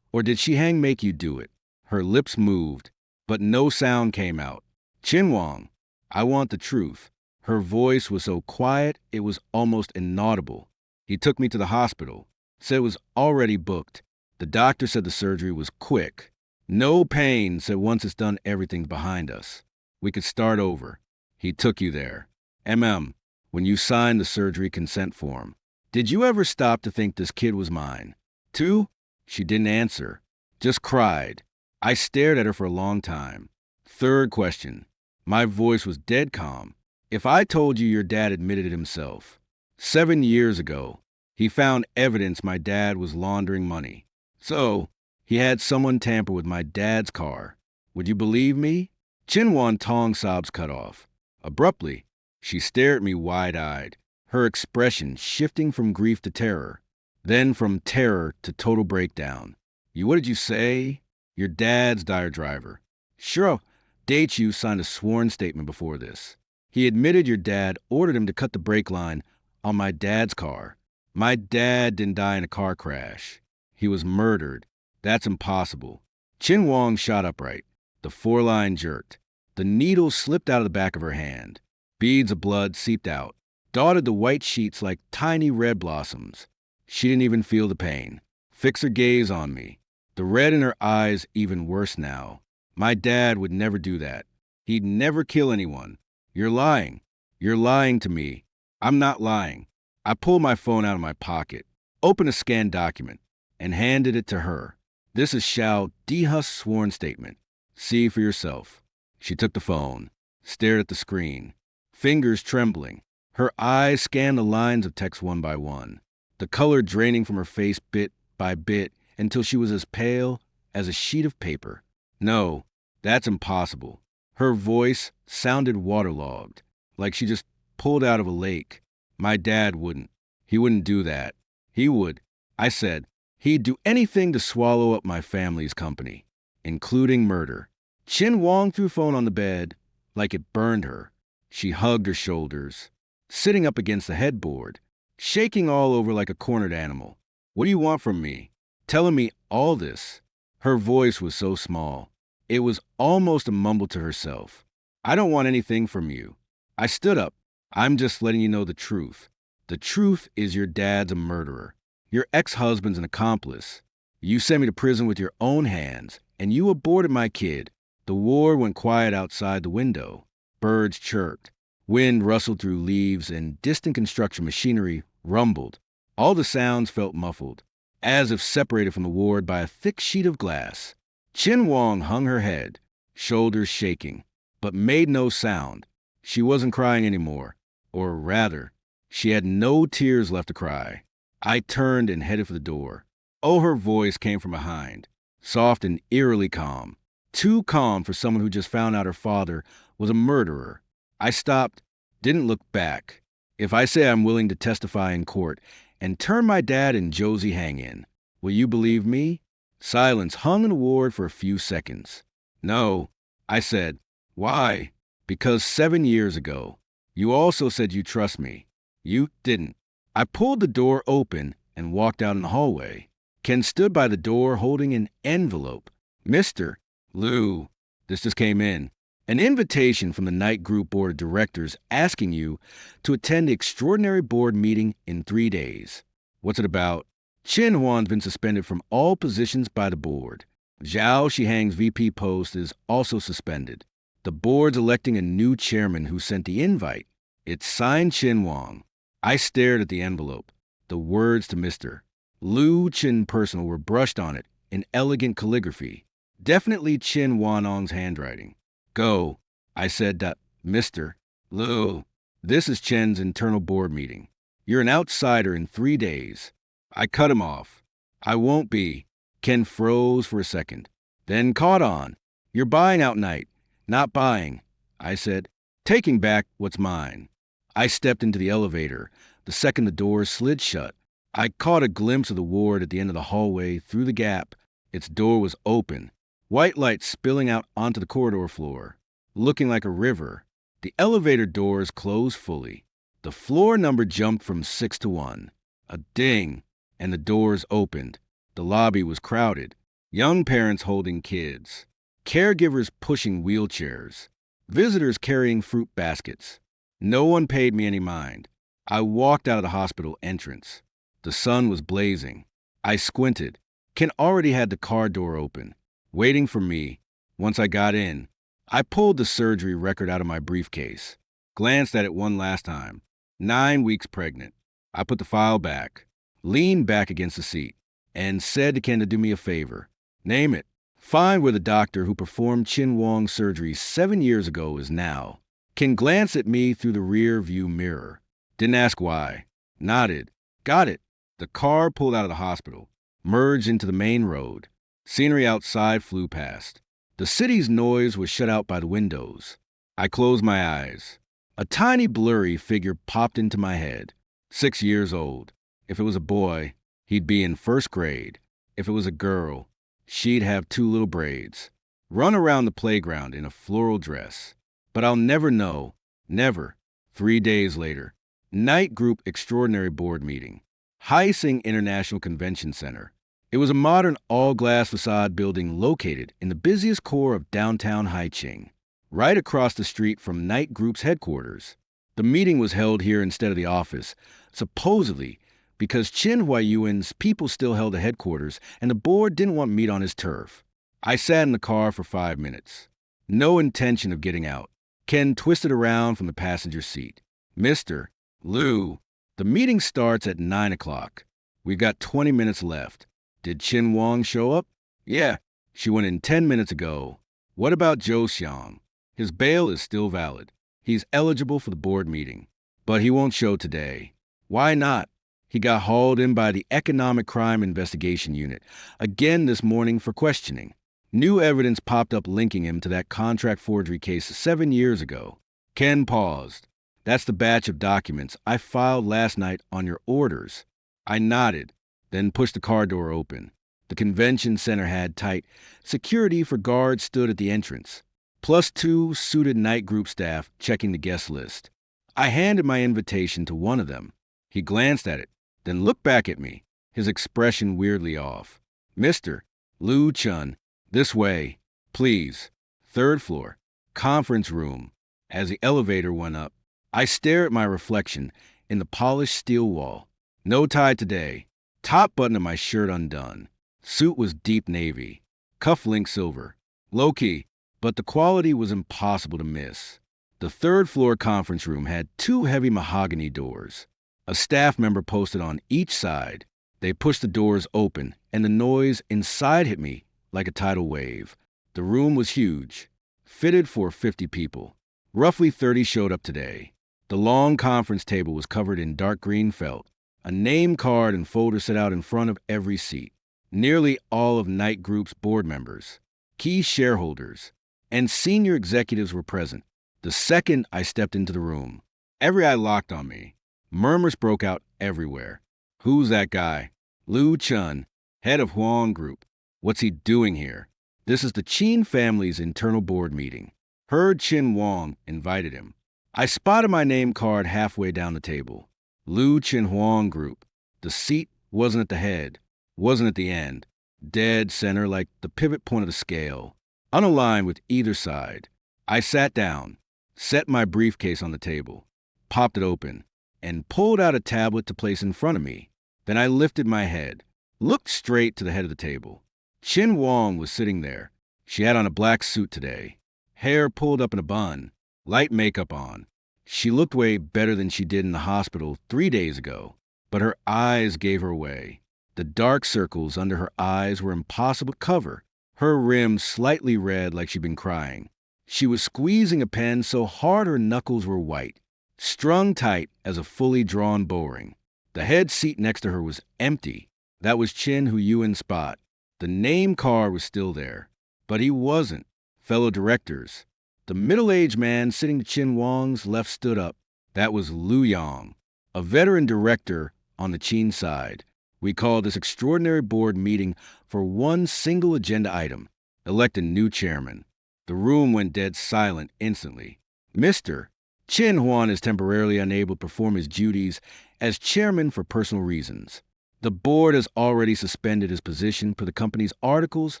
Or did Shihang make you do it? Her lips moved, but no sound came out. Chin Wong, I want the truth. Her voice was so quiet it was almost inaudible. He took me to the hospital. Said it was already booked. The doctor said the surgery was quick. No pain, said once it's done, everything's behind us. We could start over. He took you there. When you signed the surgery consent form, did you ever stop to think this kid was mine? 2? She didn't answer, just cried. I stared at her for a long time. Third question. My voice was dead calm. If I told you your dad admitted it himself, 7 years ago, he found evidence my dad was laundering money. So, he had someone tamper with my dad's car. Would you believe me? Chin Wan Tong sobs cut off. Abruptly, she stared at me wide-eyed, her expression shifting from grief to terror, then from terror to total breakdown. What did you say? Your dad's dire driver. Sure, Daichu signed a sworn statement before this. He admitted your dad ordered him to cut the brake line on my dad's car. My dad didn't die in a car crash. He was murdered. That's impossible. Chin Wong shot upright. The foreline jerked. The needle slipped out of the back of her hand. Beads of blood seeped out, dotted the white sheets like tiny red blossoms. She didn't even feel the pain. Fixed her gaze on me. The red in her eyes even worse now. My dad would never do that. He'd never kill anyone. You're lying. You're lying to me. I'm not lying. I pulled my phone out of my pocket, opened a scanned document, and handed it to her. This is Xiao Dihus' sworn statement. See for yourself. She took the phone, stared at the screen, fingers trembling. Her eyes scanned the lines of text one by one, the color draining from her face bit by bit until she was as pale as a sheet of paper. No, that's impossible. Her voice sounded waterlogged, like she just pulled out of a lake. My dad wouldn't. He wouldn't do that. He would. I said, he'd do anything to swallow up my family's company, including murder. Chin Wong threw phone on the bed like it burned her. She hugged her shoulders, sitting up against the headboard, shaking all over like a cornered animal. What do you want from me? Telling me all this? Her voice was so small. It was almost a mumble to herself. I don't want anything from you. I stood up. I'm just letting you know the truth. The truth is your dad's a murderer. Your ex-husband's an accomplice. You sent me to prison with your own hands, and you aborted my kid. The war went quiet outside the window. Birds chirped. Wind rustled through leaves, and distant construction machinery rumbled. All the sounds felt muffled, as if separated from the ward by a thick sheet of glass. Chin Wong hung her head, shoulders shaking, but made no sound. She wasn't crying anymore, or rather, she had no tears left to cry. I turned and headed for the door. Oh, her voice came from behind, soft and eerily calm. Too calm for someone who just found out her father was a murderer. I stopped, didn't look back. If I say I'm willing to testify in court and turn my dad and Josie hang-in, will you believe me? Silence hung in a ward for a few seconds. No, I said. Why? Because 7 years ago, you also said you trust me. You didn't. I pulled the door open and walked out in the hallway. Ken stood by the door holding an envelope. Mr. Lou, this just came in. An invitation from the Night Group Board of Directors asking you to attend the extraordinary board meeting in 3 days. What's it about? Chen Huan's been suspended from all positions by the board. Zhao Shihang's VP post is also suspended. The board's electing a new chairman who sent the invite. It's signed Chen Huang. I stared at the envelope. The words to Mr. Liu Chen personal were brushed on it in elegant calligraphy. Definitely Chen Huanong's handwriting. Go, I said to Mr. Liu. This is Chen's internal board meeting. You're an outsider in 3 days. I cut him off. I won't be. Ken froze for a second, then caught on. You're buying out Night. Not buying, I said, taking back what's mine. I stepped into the elevator. The second the doors slid shut, I caught a glimpse of the ward at the end of the hallway through the gap. Its door was open, white light spilling out onto the corridor floor, looking like a river. The elevator doors closed fully. The floor number jumped from 6 to 1. A ding, and the doors opened. The lobby was crowded. Young parents holding kids. Caregivers pushing wheelchairs. Visitors carrying fruit baskets. No one paid me any mind. I walked out of the hospital entrance. The sun was blazing. I squinted. Ken already had the car door open, waiting for me. Once I got in, I pulled the surgery record out of my briefcase, glanced at it one last time. 9 weeks pregnant. I put the file back, leaned back against the seat, and said to Ken to do me a favor. Name it. Find where the doctor who performed Chen Huang's surgery 7 years ago is now. Ken glanced at me through the rear view mirror. Didn't ask why. Nodded. Got it. The car pulled out of the hospital, merged into the main road. Scenery outside flew past. The city's noise was shut out by the windows. I closed my eyes. A tiny blurry figure popped into my head. 6 years old. If it was a boy, he'd be in 1st grade. If it was a girl, she'd have 2 little braids. Run around the playground in a floral dress. But I'll never know. Never. 3 days later. Night Group Extraordinary Board Meeting. Haising International Convention Center. It was a modern all-glass facade building located in the busiest core of downtown Haicheng, right across the street from Night Group's headquarters. The meeting was held here instead of the office, supposedly because Qin Huaiyuan's people still held the headquarters and the board didn't want meat on his turf. I sat in the car for 5 minutes. No intention of getting out. Ken twisted around from the passenger seat. Mr. Liu, the meeting starts at 9 o'clock. We've got 20 minutes left. Did Chen Huang show up? Yeah, she went in 10 minutes ago. What about Zhou Xiang? His bail is still valid. He's eligible for the board meeting, but he won't show today. Why not? He got hauled in by the Economic Crime Investigation Unit again this morning for questioning. New evidence popped up linking him to that contract forgery case 7 years ago. Ken paused. That's the batch of documents I filed last night on your orders. I nodded, then pushed the car door open. The convention center had tight security for guards stood at the entrance, plus 2 suited Night Group staff checking the guest list. I handed my invitation to one of them. He glanced at it, then looked back at me, his expression weirdly off. Mr. Liu Chun, this way, please. 3rd floor, conference room. As the elevator went up, I stared at my reflection in the polished steel wall. No tie today. Top button of my shirt undone. Suit was deep navy. Cufflink silver. Low-key, but the quality was impossible to miss. The 3rd floor conference room had 2 heavy mahogany doors. A staff member posted on each side. They pushed the doors open, and the noise inside hit me like a tidal wave. The room was huge, fitted for 50 people. Roughly 30 showed up today. The long conference table was covered in dark green felt. A name card and folder set out in front of every seat. Nearly all of Night Group's board members, key shareholders, and senior executives were present. The second I stepped into the room, every eye locked on me. Murmurs broke out everywhere. Who's that guy? Liu Chun, head of Huang Group. What's he doing here? This is the Qin family's internal board meeting. Heard Qin Huang invited him. I spotted my name card halfway down the table. Liu Qin Huang Group. The seat wasn't at the head, wasn't at the end. Dead center like the pivot point of the scale, unaligned with either side. I sat down, set my briefcase on the table, popped it open, and pulled out a tablet to place in front of me. Then I lifted my head, looked straight to the head of the table. Qin Huang was sitting there. She had on a black suit today, hair pulled up in a bun, light makeup on. She looked way better than she did in the hospital 3 days ago, but her eyes gave her away. The dark circles under her eyes were impossible to cover, her rims slightly red like she'd been crying. She was squeezing a pen so hard her knuckles were white, strung tight as a fully drawn bowring. The head seat next to her was empty. That was Qin Huyuan's spot. The name card was still there, but he wasn't. Fellow directors. The middle-aged man sitting to Qin Huang's left stood up. That was Liu Yang, a veteran director on the Qin side. We called this extraordinary board meeting for one single agenda item: elect a new chairman. The room went dead silent instantly. Mr. Qin Huan is temporarily unable to perform his duties as chairman for personal reasons. The board has already suspended his position per the company's Articles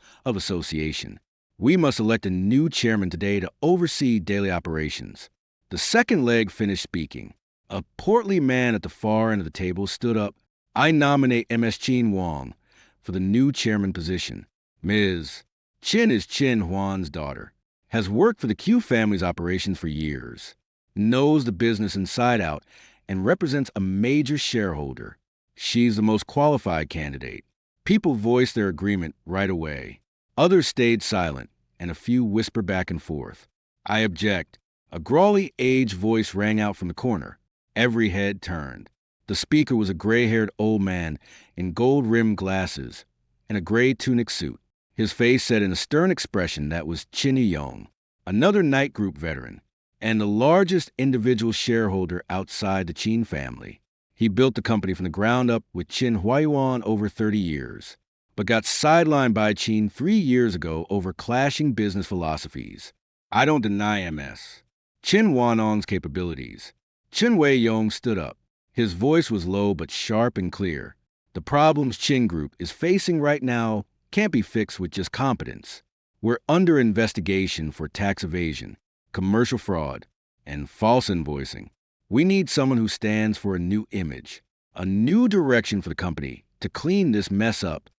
of Association. We must elect a new chairman today to oversee daily operations. The second leg finished speaking. A portly man at the far end of the table stood up. I nominate Ms. Qin Huang for the new chairman position. Ms. Qin is Qin Huan's daughter, has worked for the Q family's operations for years, knows the business inside out, and represents a major shareholder. She's the most qualified candidate. People voiced their agreement right away. Others stayed silent, and a few whispered back and forth. I object. A growly, aged voice rang out from the corner. Every head turned. The speaker was a gray-haired old man in gold-rimmed glasses and a gray tunic suit. His face set in a stern expression that was Qin Yong, another night group veteran, and the largest individual shareholder outside the Qin family. He built the company from the ground up with Qin Huayuan over 30 years, but got sidelined by Qin 3 years ago over clashing business philosophies. I don't deny MS Qin Huanong's capabilities. Qin Huayong stood up. His voice was low but sharp and clear. The problems Qin Group is facing right now can't be fixed with just competence. We're under investigation for tax evasion, commercial fraud, and false invoicing. We need someone who stands for a new image, a new direction for the company to clean this mess up